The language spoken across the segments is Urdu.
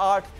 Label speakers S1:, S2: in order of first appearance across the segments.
S1: 8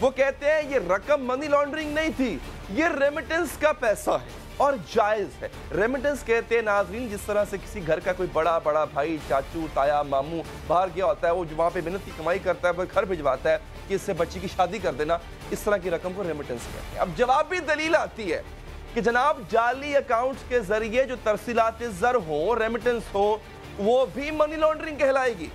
S1: وہ کہتے ہیں یہ رقم منی لانڈرنگ نہیں تھی، یہ ریمیٹنس کا پیسہ ہے اور جائز ہے۔ ریمیٹنس کہتے ہیں ناظرین جس طرح سے کسی گھر کا کوئی بڑا بھائی، چاچو، تایا، ماموں باہر گیا ہوتا ہے، وہ وہاں پہ محنت کی کمائی کرتا ہے، وہ گھر بھجواتا ہے کہ اس سے بچی کی شادی کر دینا، اس طرح کی رقم کو ریمیٹنس کہتے ہیں۔ اب جوابی دلیل آتی ہے کہ جناب جعلی اکاؤنٹس کے ذریعے جو ترسیلات زر ہوں، ریمیٹنس ہو، وہ بھی منی لانڈرنگ کہلائے گی۔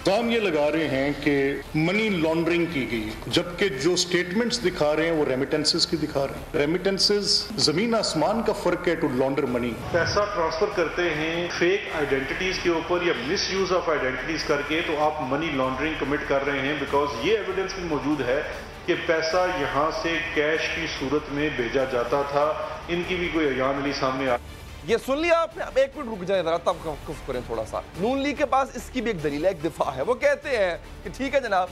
S2: الزام یہ لگا رہے ہیں کہ منی لانڈرنگ کی گئی، جبکہ جو سٹیٹمنٹس دکھا رہے ہیں وہ ریمیٹنسز کی دکھا رہے ہیں۔ ریمیٹنسز زمین آسمان کا فرق ہے ٹو لانڈر منی۔
S3: پیسہ ٹرانسفر کرتے ہیں فیک آئیڈینٹیٹیز کے اوپر یا مس یوز آف آئیڈینٹیٹیز کر کے، تو آپ منی لانڈرنگ کمٹ کر رہے ہیں، بیکاز یہ ایویڈنس بھی موجود ہے کہ پیسہ یہاں سے کیش کی صورت میں بھیجا جاتا تھا۔ ان کی بھی کوئی ایان علی سامنے آ
S1: یہ سن لیا آپ نے؟ اب ایک منٹ رک جائیں ذرا، تب توقف کریں تھوڑا سا۔ نون لیگ کے پاس اس کی بھی ایک دلیل ہے، ایک دفاع ہے۔ وہ کہتے ہیں کہ ٹھیک ہے جناب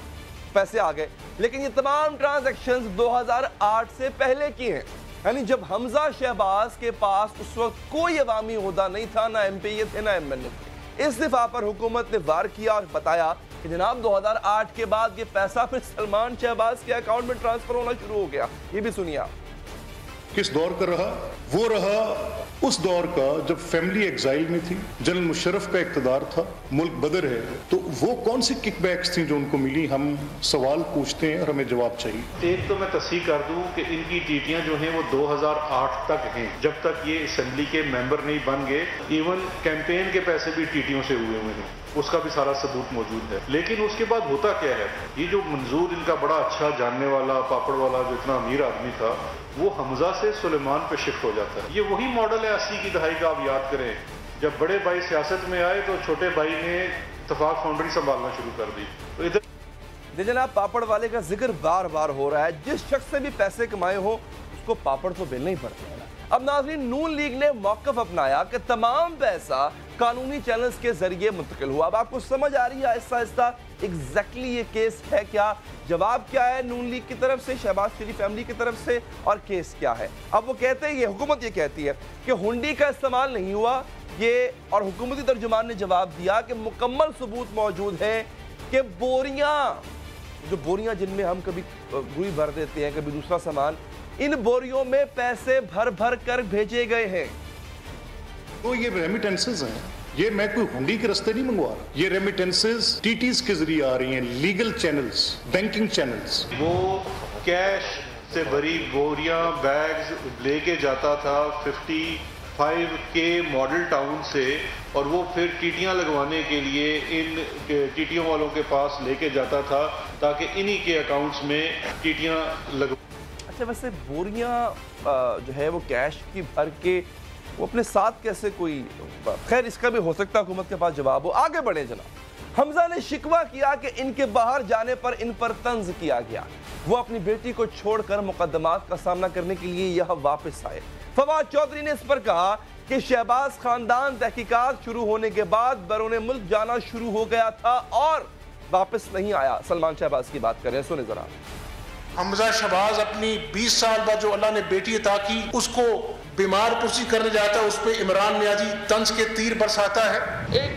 S1: پیسے آ گئے، لیکن یہ تمام ٹرانزیکشنز 2008 سے پہلے کی ہیں، یعنی جب حمزہ شہباز کے پاس اس وقت کوئی عوامی عہدہ نہیں تھا، نہ ایم پی اے تھے نہ ایم ایل اے تھے۔ اس دفاع پر حکومت نے وار کیا اور بتایا کہ جناب 2008 کے بعد یہ پیسہ پھر سلمان شہباز کے اکاؤنٹ میں ٹرانسفر ہونا شروع ہو گیا۔ یہ بھی سنیے آپ۔
S2: کس دور کا رہا؟ وہ رہا اس دور کا جب فیملی ایگزائل میں تھی، جنرل مشرف کا اقتدار تھا، ملک بدر ہے، تو وہ کون سی کک بیکس تھیں جو ان کو ملی؟ ہم سوال پوچھتے ہیں اور ہمیں جواب چاہیے۔
S3: ایک تو میں تصحیح کر دوں کہ ان کی ٹیٹیاں جو ہیں وہ 2008 تک ہیں، جب تک یہ اسمبلی کے ممبر نہیں بن گئے۔ ایون کیمپین کے پیسے بھی ٹیٹیوں سے ہوئے ہیں، اس کا بھی سارا ثبوت موجود ہے۔ لیکن اس کے بعد ہوتا کیا ہے، یہ جو منظور ان کا بڑا اچھا جاننے والا پاپڑ والا جو اتنا امیر آدمی تھا، وہ حمزہ سے سلیمان پہ شفٹ ہو جاتا ہے۔ یہ وہی ماڈل ہے 80 کی دہائی کا، آپ یاد کریں جب بڑے بھائی سیاست میں آئے تو چھوٹے بھائی نے اتفاق فاؤنڈری سنبھالنا شروع کر دی۔ تو ادھر
S1: جناب پاپڑ والے کا ذکر بار بار ہو رہا ہے، جس شخص سے بھی پیسے کمائے ہو اس کو پاپڑ تو بیلنا ہی پڑتا ہے۔ اب ناظرین نون لیگ نے موقف اپنایا کہ تمام پیسہ قانونی چینلز کے ذریعے منتقل ہوا۔ اب آپ کو سمجھ آ رہی ہے آہستہ آہستہ ایگزیکٹلی یہ کیس ہے کیا، جواب کیا ہے نون لیگ کی طرف سے، شہباز شریف فیملی کی طرف سے، اور کیس کیا ہے۔ اب وہ کہتے ہیں، یہ حکومت یہ کہتی ہے کہ ہنڈی کا استعمال نہیں ہوا، یہ اور حکومتی ترجمان نے جواب دیا کہ مکمل ثبوت موجود ہے کہ بوریاں جن میں ہم کبھی روئی بھر دیتے ہیں، کبھی دوسرا سامان، ان بوریوں میں پیسے بھر کر بھیجے گئے ہیں۔
S2: تو یہ ریمیٹنسز ہیں، یہ میں کوئی ہنڈی کے رستے نہیں منگوا رہا، یہ ریمیٹنسز ٹیٹیز کے ذریعے آ رہی ہیں، لیگل چینلز، بینکنگ چینلز۔
S3: وہ کیش سے بھری بوریاں بیگز لے کے جاتا تھا 55 کے ماڈل ٹاؤن سے، اور وہ پھر ٹیٹیاں لگوانے کے لیے ان ٹیٹیوں والوں کے پاس لے کے جاتا تھا تاکہ انہی کے اکاؤنٹس میں ٹیٹیاں
S1: اچھا ویسے بوریاں جو ہے وہ کیش کی بھر کے وہ اپنے ساتھ کیسے کوئی، خیر اس کا بھی ہو سکتا ہے حکومت کے پاس جواب ہو۔ آگے بڑھیں جناب۔ حمزہ نے شکوہ کیا کہ ان کے باہر جانے پر ان پر طنز کیا گیا، وہ اپنی بیٹی کو چھوڑ کر مقدمات کا سامنا کرنے کے لیے یہاں واپس آئے۔ فواد چودھری نے اس پر کہا کہ شہباز خاندان تحقیقات شروع ہونے کے بعد بیرون ملک جانا شروع ہو گیا تھا اور واپس نہیں آیا۔ سلمان شہباز کی بات کریں، سنیں ذرا۔
S4: حمزہ شہباز اپنی 20 سال بعد جو اللہ نے بیٹی عطا کی اس کو بیمار پرسی کرنے جاتا ہے، اس پہ عمران نیازی طنز کے تیر برساتا ہے۔
S5: ایک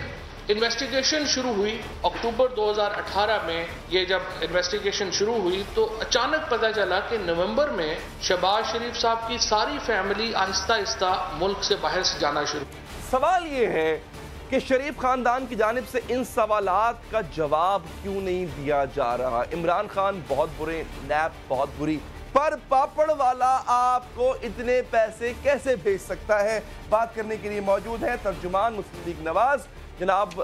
S5: انویسٹیگیشن شروع ہوئی اکتوبر 2018 میں۔ یہ جب انویسٹیگیشن شروع ہوئی تو اچانک پتہ چلا کہ نومبر میں شہباز شریف صاحب کی ساری فیملی آہستہ آہستہ ملک سے باہر سے جانا شروع۔
S1: سوال یہ ہے کہ شریف خاندان کی جانب سے ان سوالات کا جواب کیوں نہیں دیا جا رہا؟ عمران خان بہت برے، نیب بہت بری، پر پاپڑ والا آپ کو اتنے پیسے کیسے بھیج سکتا ہے؟ بات کرنے کے لیے موجود ہیں ترجمان مسلم لیگ نواز جناب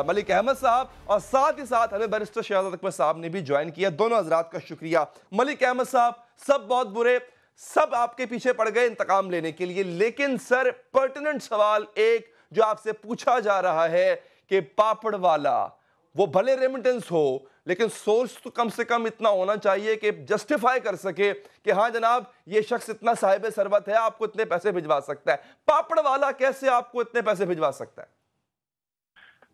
S1: ملک احمد صاحب، اور ساتھ ہی ساتھ ہمیں بیرسٹر شہزاد اکبر صاحب نے بھی جوائن کیا۔ دونوں حضرات کا شکریہ۔ ملک احمد صاحب، سب بہت برے، سب آپ کے پیچھے پڑ گئے انتقام لینے کے لیے، لیکن سر پرٹیننٹ سوال ایک جو آپ سے پوچھا جا رہا ہے کہ پاپڑ والا وہ بھلے ریمیٹنس ہو لیکن سورس تو کم سے کم اتنا ہونا چاہیے کہ جسٹیفائی کر سکے کہ ہاں جناب یہ شخص اتنا صاحب ثروت ہے، آپ کو اتنے پیسے بھجوا سکتا ہے۔ پاپڑ والا کیسے آپ کو اتنے پیسے بھجوا سکتا ہے؟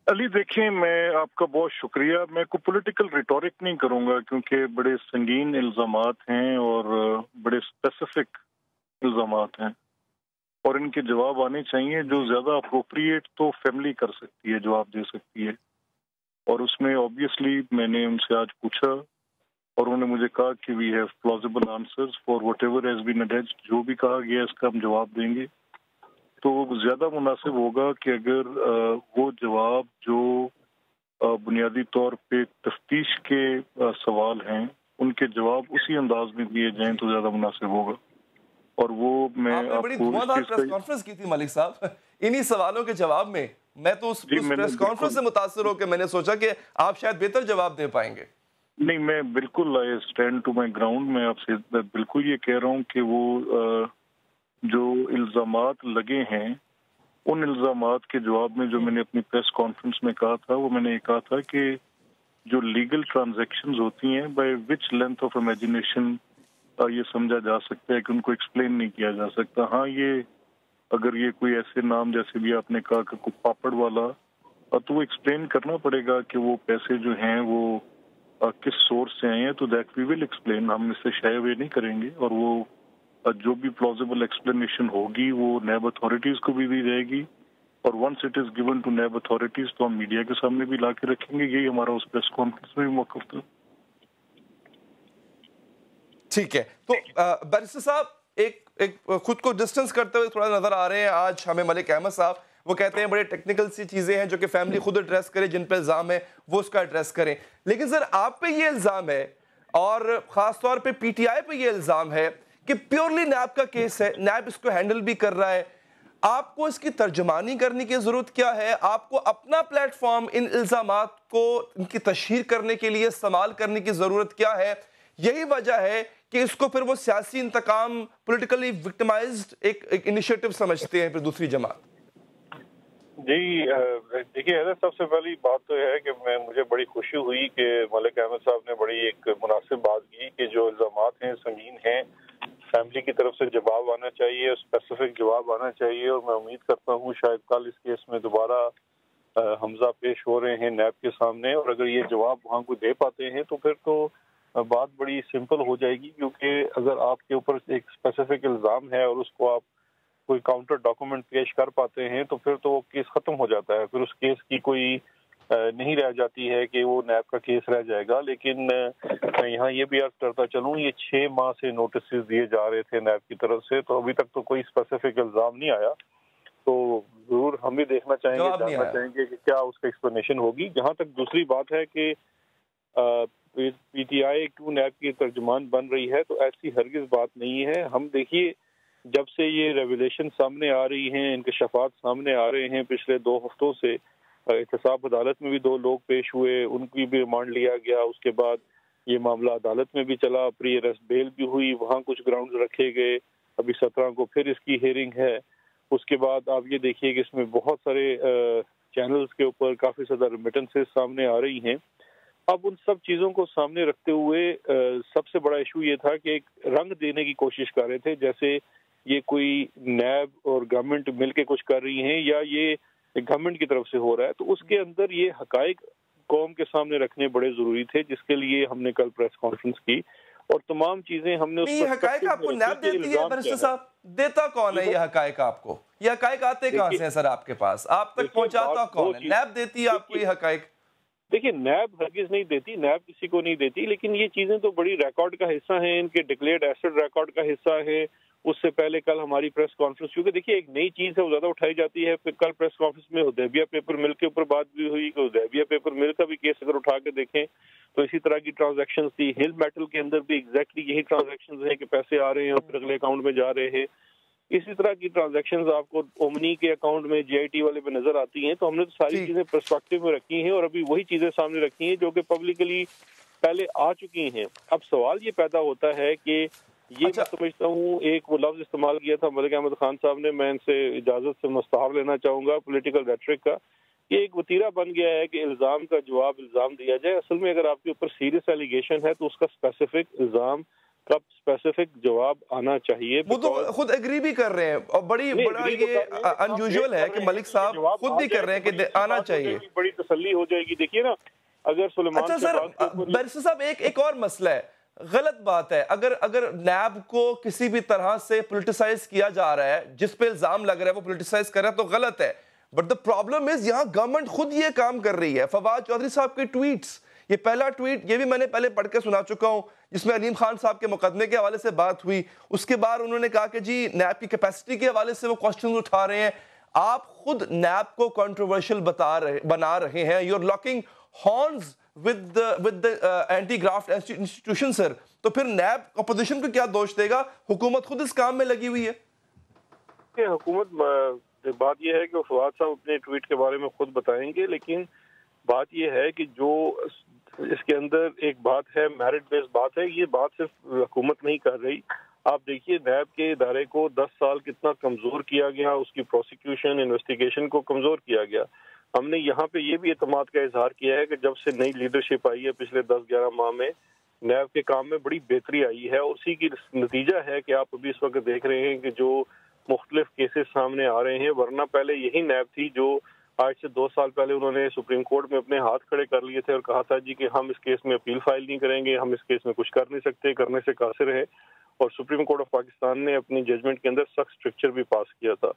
S2: علی دیکھیں، میں آپ کا بہت شکریہ۔ میں کوئی پولیٹیکل ریٹورک نہیں کروں گا کیونکہ بڑے سنگین الزامات ہیں اور بڑے اسپیسیفک الزامات ہیں اور ان کے جواب آنے چاہیے۔ جو زیادہ اپروپریٹ تو فیملی کر سکتی ہے، جواب دے سکتی ہے، اور اس میں آبویسلی میں نے ان سے آج پوچھا اور انہوں نے مجھے کہا کہ we have plausible answers for whatever has been alleged, جو بھی کہا گیا اس کا ہم جواب دیں گے. تو زیادہ مناسب ہوگا کہ اگر وہ جواب جو بنیادی طور پہ تفتیش کے سوال ہیں ان کے جواب اسی انداز میں دیے جائیں تو زیادہ مناسب ہوگا. اور وہ میں
S1: آپ نے بڑی دھواندار پریس کانفرنس کی تھی ملک صاحب انہی سوالوں کے جواب میں تو اس پریس کانفرنس سے متاثر ہو کہ میں نے سوچا کہ آپ شاید بہتر جواب دے پائیں گے.
S2: نہیں، میں بالکل I stand to my ground. میں آپ سے بالکل یہ کہہ رہا ہوں کہ وہ جو الزامات لگے ہیں ان الزامات کے جواب میں جو میں نے اپنی پریس کانفرنس میں کہا تھا وہ میں نے یہ کہا تھا کہ جو لیگل ٹرانزیکشنز ہوتی ہیں by which length of imagination یہ سمجھا جا سکتا ہے کہ ان کو ایکسپلین نہیں کیا جا سکتا. ہاں، یہ اگر یہ کوئی ایسے نام جیسے بھی آپ نے کہا کہ کوئی پاپڑ والا، تو وہ ایکسپلین کرنا پڑے گا کہ وہ پیسے جو ہیں وہ کس سورس سے آئے ہیں. تو دیٹ وی ول ایکسپلین، ہم اس سے شائے اوے نہیں کریں گے. اور وہ جو بھی پلازیبل ایکسپلینیشن ہوگی وہ نیب اتھارٹیز کو بھی دی جائے گی. اور once it is given to NAB authorities تو ہم میڈیا کے سامنے بھی لا کے رکھیں گے. یہی ہمارا اس پریس کانفرنس میں بھی موقف تھا.
S1: ٹھیک ہے. تو بیرسٹر صاحب ایک خود کو ڈسٹنس کرتے ہوئے تھوڑا نظر آ رہے ہیں آج ہمیں ملک احمد صاحب. وہ کہتے ہیں بڑے ٹیکنیکل سی چیزیں ہیں جو کہ فیملی خود ایڈریس کرے، جن پہ الزام ہے وہ اس کا ایڈریس کریں. لیکن سر آپ پہ یہ الزام ہے اور خاص طور پہ پی ٹی آئی پہ یہ الزام ہے کہ پیورلی نیب کا کیس ہے، نیب اس کو ہینڈل بھی کر رہا ہے. آپ کو اس کی ترجمانی کرنے کی ضرورت کیا ہے؟ آپ کو اپنا پلیٹ فارم ان الزامات کو ان کی تشہیر کرنے کے لیے استعمال کرنے کی ضرورت کیا ہے؟ یہی وجہ ہے کہ اس کو پھر وہ سیاسی انتقام، پولیٹیکلی وکٹمائزڈ ایک انیشیٹو سمجھتے ہیں پھر دوسری جماعت.
S6: جی دیکھیے حیدر، سب سے پہلی بات تو یہ ہے کہ مجھے بڑی خوشی ہوئی کہ ملک احمد صاحب نے بڑی ایک مناسب بات کی کہ جو الزامات ہیں سنگین ہیں، فیملی کی طرف سے جواب آنا چاہیے، اسپیسیفک جواب آنا چاہیے. اور میں امید کرتا ہوں شاید کل اس کیس میں دوبارہ حمزہ پیش ہو رہے ہیں نیب کے سامنے، اور اگر یہ جواب وہاں کو دے پاتے ہیں تو پھر تو بات بڑی سمپل ہو جائے گی. کیونکہ اگر آپ کے اوپر ایک اسپیسیفک الزام ہے اور اس کو آپ کوئی کاؤنٹر ڈاکومنٹ پیش کر پاتے ہیں تو پھر تو وہ کیس ختم ہو جاتا ہے. پھر اس کیس کی کوئی نہیں رہ جاتی ہے کہ وہ نیب کا کیس رہ جائے گا. لیکن میں یہاں یہ بھی عرض کرتا چلوں، یہ 6 ماہ سے نوٹسز دیے جا رہے تھے نیب کی طرف سے، تو ابھی تک تو کوئی اسپیسیفک الزام نہیں آیا. تو ضرور ہم بھی دیکھنا چاہیں گے، جاننا چاہیں گے کہ کیا اس کا ایکسپلینیشن ہوگی. جہاں تک دوسری بات ہے کہ پی ٹی آئی کیوں نیب کی ترجمان بن رہی ہے، تو ایسی ہرگز بات نہیں ہے. ہم دیکھیے جب سے یہ ریویلیشن سامنے آ رہی ہیں، انکشافات سامنے آ رہے ہیں پچھلے 2 ہفتوں سے، احتساب عدالت میں بھی 2 لوگ پیش ہوئے، ان کی بھی ریمانڈ لیا گیا. اس کے بعد یہ معاملہ عدالت میں بھی چلا، پری اریسٹ بیل بھی ہوئی، وہاں کچھ گراؤنڈز رکھے گئے. ابھی 17 کو پھر اس کی ہیئرنگ ہے. اس کے بعد آپ یہ دیکھیے کہ اس میں بہت سارے چینلز کے اوپر کافی زیادہ ریمیٹنسز سامنے آ رہی ہیں. اب ان سب چیزوں کو سامنے رکھتے ہوئے سب سے بڑا ایشو یہ تھا کہ ایک رنگ دینے کی کوشش کر رہے تھے، جیسے یہ کوئی نیب اور گورنمنٹ مل کے کچھ کر رہی ہیں یا یہ گورنمنٹ کی طرف سے ہو رہا ہے. تو اس کے اندر یہ حقائق قوم کے سامنے رکھنے بڑے ضروری تھے، جس کے لیے ہم نے کل پریس کانفرنس کی اور تمام چیزیں ہم نے.
S1: یہ حقائق آپ کو نیب دیتی ہے بیرسٹر صاحب؟ دیتا کون ہے یہ حقائق آپ کو؟ یہ حقائق آتے کہاں سے ہیں سر آپ کے پاس؟ آپ تک پہنچاتا کون ہے؟ نیب دیتی ہے آپ کو یہ حقائق؟
S6: دیکھیے نیب ہرگز نہیں دیتی، نیب کسی کو نہیں دیتی، لیکن یہ چیزیں تو بڑی ریکارڈ کا حصہ ہیں، ان کے ڈکلیئرڈ ایسڈ ریکارڈ کا حصہ ہے. اس سے پہلے کل ہماری پریس کانفرنس، کیونکہ دیکھیے ایک نئی چیز ہے وہ زیادہ اٹھائی جاتی ہے. پھر کل پریس کانفرنس میں حدیبیہ پیپر مل کے اوپر بات بھی ہوئی کہ حدیبیہ پیپر مل کا بھی کیس اگر اٹھا کے دیکھیں تو اسی طرح کی ٹرانزیکشنز تھی. ہل میٹل کے اندر بھی ایگزیکٹلی یہی ٹرانزیکشنز ہیں کہ پیسے آ رہے ہیں اور پھر اگلے اکاؤنٹ میں جا رہے ہیں. اسی طرح کی ٹرانزیکشنز آپ کو اومنی کے اکاؤنٹ میں جی آئی ٹی والے پہ نظر آتی ہیں. تو ہم نے تو ساری چیزیں پرسپیکٹو میں رکھی ہیں اور ابھی وہی چیزیں سامنے رکھی ہیں جو کہ پبلکلی پہلے آ چکی ہیں. اب سوال یہ پیدا ہوتا ہے کہ یہ میں سمجھتا ہوں ایک وہ لفظ استعمال کیا تھا ملک احمد خان صاحب نے، میں ان سے اجازت سے مستحب لینا چاہوں گا، پولیٹیکل ریٹرک کا. یہ ایک وتیرہ بن گیا ہے کہ الزام کا جواب الزام دیا جائے. اصل میں اگر آپ کے اوپر سیریس ایلیگیشن ہے تو اس کا اسپیسیفک الزام کا اسپیسیفک جواب آنا چاہیے.
S1: وہ تو خود ایگری بھی کر رہے ہیں اور بڑا یہ انیوژول ہے کہ ملک صاحب خود بھی کر رہے ہیں کہ آنا چاہیے.
S6: بڑی تسلی ہو جائے گی. دیکھیے نا اگر سلیمان
S1: اچھا سر بیرسٹر صاحب ایک اور مسئلہ ہے، غلط بات ہے اگر نیب کو کسی بھی طرح سے پولیٹیسائز کیا جا رہا ہے، جس پہ الزام لگ رہا ہے وہ پولیٹیسائز کر رہا ہے تو غلط ہے. بٹ دا پرابلم از یہاں گورنمنٹ خود یہ کام کر رہی ہے. فواد چودھری صاحب کے ٹویٹس، یہ پہلا ٹویٹ یہ بھی میں نے پہلے پڑھ کے سنا چکا ہوں جس میں علیم خان صاحب کے مقدمے کے حوالے سے بات ہوئی. اس کے بعد انہوں نے کہا کہ جی نیب کی کیپیسٹی کے حوالے سے وہ کوسچنز اٹھا رہے ہیں. آپ خود نیب کو کنٹروورشل بنا رہے ہیں. You are locking horns with the anti-graft institution sir. تو پھر نیب اپوزیشن کو کیا دوش دے گا؟ حکومت خود اس کام میں لگی ہوئی ہے.
S6: حکومت بات یہ ہے کہ فواد صاحب اپنے ٹویٹ کے بارے میں خود بتائیں گے, لیکن بات یہ ہے کہ جو اس کے اندر ایک بات ہے میرٹ بیس بات ہے, یہ بات صرف حکومت نہیں کر رہی. آپ دیکھیے نیب کے ادارے کو 10 سال کتنا کمزور کیا گیا, اس کی پروسیکیوشن انویسٹیگیشن کو کمزور کیا گیا. ہم نے یہاں پہ یہ بھی اعتماد کا اظہار کیا ہے کہ جب سے نئی لیڈرشپ آئی ہے پچھلے 10-11 ماہ میں نیب کے کام میں بڑی بہتری آئی ہے. اسی کی نتیجہ ہے کہ آپ ابھی اس وقت دیکھ رہے ہیں کہ جو مختلف کیسز سامنے آ رہے ہیں, ورنہ پہلے یہی نیب تھی جو آج سے 2 سال پہلے انہوں نے سپریم کورٹ میں اپنے ہاتھ کھڑے کر لیے تھے اور کہا تھا جی کہ ہم اس کیس میں اپیل فائل نہیں کریں گے, ہم اس کیس میں کچھ کر نہیں سکتے, کرنے سے قاصر ہے. اور سپریم کورٹ آف پاکستان نے اپنی ججمنٹ کے اندر سخت اسٹرکچر بھی پاس کیا تھا.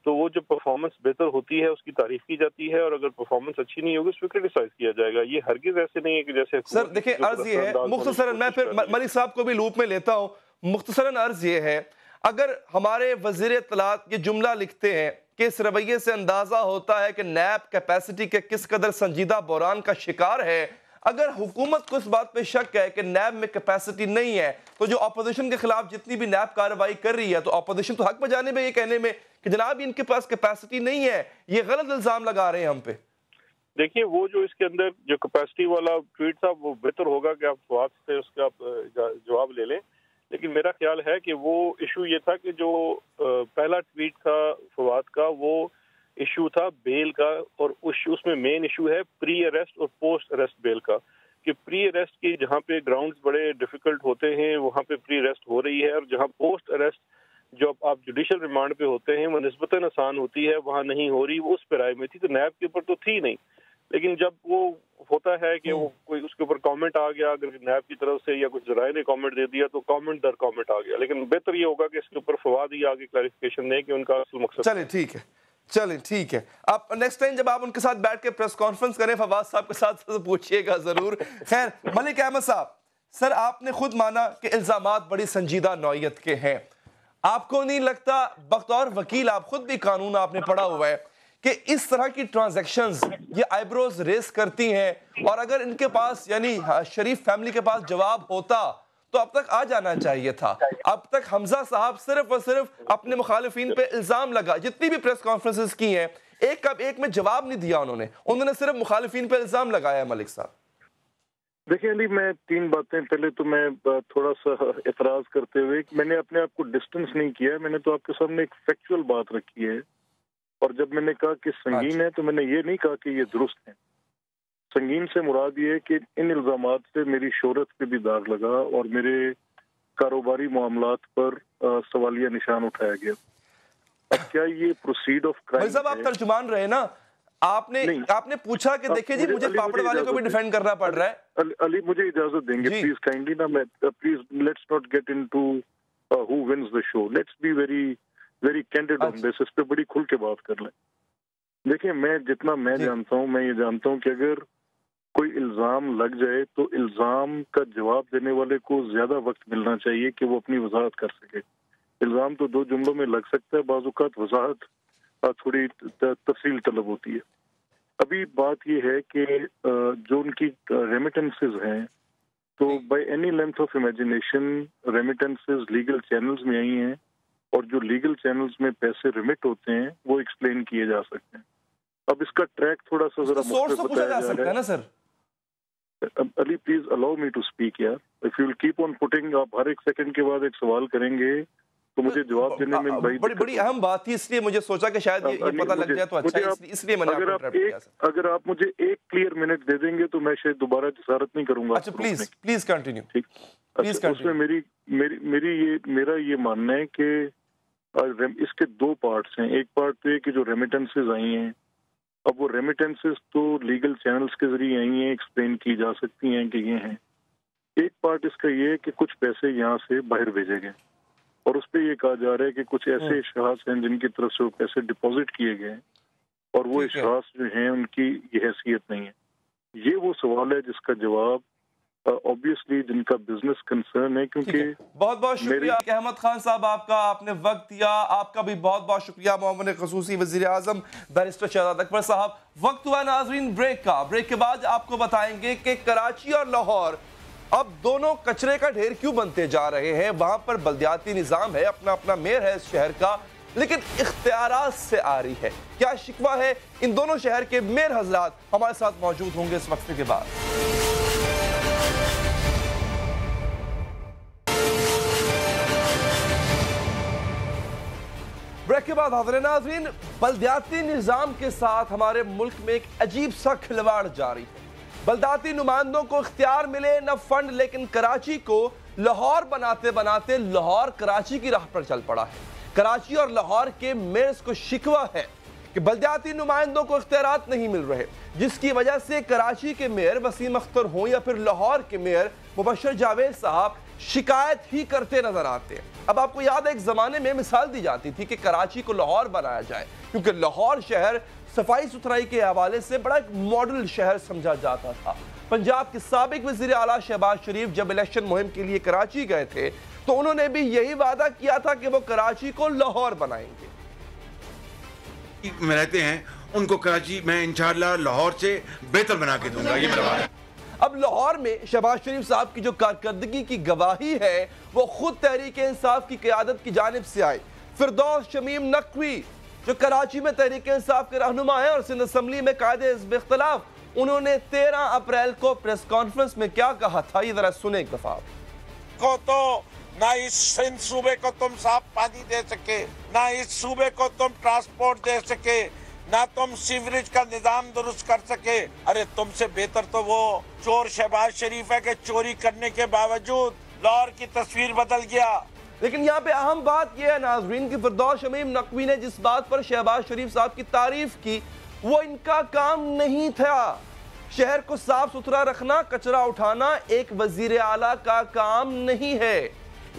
S6: تو وہ جو پرفارمنس بہتر ہوتی ہے اس کی تعریف کی جاتی ہے, اور اگر پرفارمنس اچھی نہیں ہوگی اس پہ کرٹیسائز کیا جائے گا. یہ ہرگز ایسے نہیں ہے کہ جیسے
S1: سر دیکھیں عرض یہ ہے مختصراً, میں پھر ملک صاحب کو بھی لوپ میں لیتا ہوں. مختصراً عرض یہ ہے, اگر ہمارے وزیر اطلاعات یہ جملہ لکھتے ہیں کہ اس رویے سے اندازہ ہوتا ہے کہ نیب کیپیسٹی کے کس قدر سنجیدہ بحران کا شکار ہے, اگر حکومت کو اس بات پہ شک ہے کہ نیب میں کیپیسٹی نہیں ہے, تو جو اپوزیشن کے خلاف جتنی بھی نیب کارروائی کر رہی ہے تو اپوزیشن تو حق بجانے میں یہ کہنے میں کہ جناب ان کے پاس کیپیسٹی نہیں ہے, یہ غلط الزام لگا رہے ہیں ہم پہ.
S6: دیکھیے وہ جو اس کے اندر جو کیپیسٹی والا ٹویٹ تھا وہ بہتر ہوگا کہ آپ فواد سے اس کا آپ جواب لے لیں, لیکن میرا خیال ہے کہ وہ ایشو یہ تھا کہ جو پہلا ٹویٹ تھا فواد کا وہ ایشو تھا بیل کا, اور اس میں مین ایشو ہے پری اریسٹ اور پوسٹ اریسٹ بیل کا, کہ پری اریسٹ کی جہاں پہ گراؤنڈز بڑے ڈیفیکلٹ ہوتے ہیں وہاں پہ پری اریسٹ ہو رہی ہے, اور جہاں پوسٹ اریسٹ جو آپ جوڈیشل ریمانڈ پہ ہوتے ہیں وہ نسبتاً آسان ہوتی ہے, وہاں نہیں ہو رہی. وہ اس پہ رائے میں تھی, تو نیب کے اوپر تو تھی نہیں, لیکن جب وہ ہوتا ہے کہ وہ کوئی اس کے اوپر کامنٹ آ گیا, اگر نیب کی طرف سے یا کچھ ذرائع نے کامنٹ دے دیا تو کامنٹ در کامنٹ آ گیا. لیکن بہتر یہ ہوگا کہ اس کے اوپر فواد ہی آگے کلیریفیکیشن دیں کہ ان کا اصل مقصد.
S1: چلیں ٹھیک ہے. آپ نیکسٹ ٹائم جب آپ ان کے ساتھ بیٹھ کے پریس کانفرنس کریں فواد صاحب کے ساتھ پوچھئے گا ضرور. خیر ملک احمد صاحب, سر آپ نے خود مانا کہ الزامات بڑی سنجیدہ نوعیت کے ہیں. آپ کو نہیں لگتا بطور وکیل, آپ خود بھی قانون آپ نے پڑھا ہوا ہے, کہ اس طرح کی ٹرانزیکشنز یہ آئیبروز ریس کرتی ہیں, اور اگر ان کے پاس یعنی شریف فیملی کے پاس جواب ہوتا تو اب تک آ جانا چاہیے تھا. اب تک حمزہ صاحب صرف اور صرف اپنے مخالفین پہ الزام لگا, جتنی بھی پریس کانفرنسز کی ہیں ایک میں جواب نہیں دیا انہوں نے صرف مخالفین پہ الزام لگایا. ملک صاحب
S2: دیکھیں علی, میں 3 باتیں, پہلے تو میں تھوڑا سا اعتراض کرتے ہوئے, میں نے اپنے آپ کو ڈسٹنس نہیں کیا, میں نے تو آپ کے سامنے ایک فیکچول بات رکھی ہے, اور جب میں نے کہا کہ سنگین ہے تو میں نے یہ نہیں کہا کہ یہ درست ہے. سنگین سے مراد یہ ہے کہ ان الزامات سے میری شہرت پہ بھی داغ لگا اور میرے کاروباری معاملات پر سوالیہ نشان اٹھایا گیا. اب کیا یہ پروسیڈ آف کرائم
S1: صاحب آپ ترجمان رہے نا, آپ نے پوچھا کہ دیکھیں جی مجھے پاپڑ والے کو بھی ڈیفینڈ کرنا پڑ رہا ہے.
S2: علی مجھے اجازت دیں گے پلیز کائنڈلی نا, میں please let's not get into who wins the show, let's be very candid on this, اس پہ بڑی کھل کے بات کر لیں. دیکھیں میں جتنا میں جانتا ہوں, میں یہ جانتا ہوں کہ اگر کوئی الزام لگ جائے تو الزام کا جواب دینے والے کو زیادہ وقت ملنا چاہیے کہ وہ اپنی وضاحت کر سکے. الزام تو 2 جملوں میں لگ سکتا ہے, بعض اوقات وضاحت تھوڑی تفصیل طلب ہوتی ہے. ابھی بات یہ ہے کہ جو ان کی ریمیٹنسز ہیں تو by any length of imagination remittances legal channels میں آئی ہیں, اور جو لیگل چینلز میں پیسے ریمٹ ہوتے ہیں وہ ایکسپلین کیے جا سکتے ہیں. اب اس کا ٹریک تھوڑا سا ذرا مختلف بتایا جا رہا ہے نا sir. Ali please allow me to speak یار, if you will keep on putting, آپ ہر ایک سیکنڈ کے بعد ایک سوال کریں گے تو مجھے جواب دینے میں
S1: بڑی اہم بات تھی, اس لیے مجھے سوچا کہ شاید یہ پتہ لگ جائے تو اچھا, اس لیے میں نے
S2: اگر آپ مجھے 1 کلیئر منٹ دے دیں گے تو میں شاید دوبارہ جسارت نہیں کروں گا.
S1: اچھا پلیز کنٹینیو.
S2: ٹھیک, اس میں میرا یہ ماننا ہے کہ اس کے 2 پارٹس ہیں. ایک پارٹ تو یہ کہ جو ریمیٹنسز آئی ہیں, اب وہ ریمیٹنسز تو لیگل چینلز کے ذریعے آئی ہیں, ایکسپلین کی جا سکتی ہیں کہ یہ ہیں. ایک پارٹ اس کا یہ ہے کہ کچھ پیسے یہاں سے باہر بھیجے گئے, اور اس پہ یہ کہا جا رہا ہے کہ کچھ ایسے اشخاص ہیں جن کی طرف سے وہ پیسے ڈپازٹ کیے گئے ہیں, اور وہ اشخاص جو ہیں ان کی یہ حیثیت نہیں ہے. یہ وہ سوال ہے جس کا جواب obviously جن کا بزنس کنسرن ہے، کیونکہ
S1: بہت بہت شکریہ احمد خان صاحب آپ کا، آپ نے وقت دیا، آپ کا بھی بہت بہت شکریہ معاون خصوصی وزیر اعظم بیرسٹر شہزاد اکبر صاحب۔ وقت ہوا ناظرین بریک کا، بریک کے بعد آپ کو بتائیں گے کہ کراچی اور لاہور اب دونوں کچرے کا ڈھیر کیوں بنتے جا رہے ہیں۔ وہاں پر بلدیاتی نظام ہے، اپنا اپنا میئر ہے اس شہر کا، لیکن اختیارات سے آ رہی ہے۔ کیا شکوہ ہے؟ ان دونوں شہر کے میئر حضرات ہمارے ساتھ موجود ہوں گے اس وقفے کے بعد۔ بریک کے بعد حاضر ناظرین، بلدیاتی نظام کے ساتھ ہمارے ملک میں ایک عجیب سا کھلواڑ جاری ہے۔ بلدیاتی نمائندوں کو اختیار ملے نہ فنڈ، لیکن کراچی کو لاہور بناتے بناتے لاہور کراچی کی راہ پر چل پڑا ہے۔ کراچی اور لاہور کے میئرز کو شکوہ ہے کہ بلدیاتی نمائندوں کو اختیارات نہیں مل رہے، جس کی وجہ سے کراچی کے میئر وسیم اختر ہوں یا پھر لاہور کے میئر مبشر جاوید صاحب شکایت ہی کرتے نظر آتے ہیں۔ اب آپ کو یاد ہے ایک زمانے میں مثال دی جاتی تھی کہ کراچی کو لاہور بنایا جائے، کیونکہ لاہور شہر صفائی ستھرائی کے حوالے سے بڑا ایک ماڈل شہر سمجھا جاتا تھا۔ پنجاب کے سابق وزیر اعلیٰ شہباز شریف جب الیکشن مہم کے لیے کراچی گئے تھے تو انہوں نے بھی یہی وعدہ کیا تھا کہ وہ کراچی کو لاہور بنائیں گے۔
S7: میں رہتے ہیں ان کو کراچی میں انشاءاللہ لاہور سے بہتر بنا کے دوں گا، یہ میرا وعدہ ہے۔
S1: اب لاہور میں شہباز شریف صاحب کی جو کارکردگی کی گواہی ہے وہ خود تحریک انصاف کی قیادت کی جانب سے آئی۔ فردوس شمیم نقوی جو کراچی میں تحریک انصاف کے رہنما ہیں اور سندھ اسمبلی میں قائد حزب اختلاف، انہوں نے 13 اپریل کو پریس کانفرنس میں کیا کہا تھا، یہ ذرا سنیں ایک دفعہ۔
S8: کو تو نہ اس سندھ صوبے کو تم صاف پانی دے سکے، نہ اس صوبے کو تم ٹرانسپورٹ دے سکے، نہ تم سیوریج کا نظام درست کر سکے۔ ارے تم سے بہتر تو وہ چور شہباز شریف ہے کہ چوری کرنے کے باوجود لاہور کی تصویر بدل گیا۔
S1: لیکن یہاں پہ اہم بات یہ ہے ناظرین کہ فردوس شمیم نقوی نے جس بات پر شہباز شریف صاحب کی تعریف کی وہ ان کا کام نہیں تھا۔ شہر کو صاف ستھرا رکھنا، کچرا اٹھانا ایک وزیر اعلیٰ کا کام نہیں ہے۔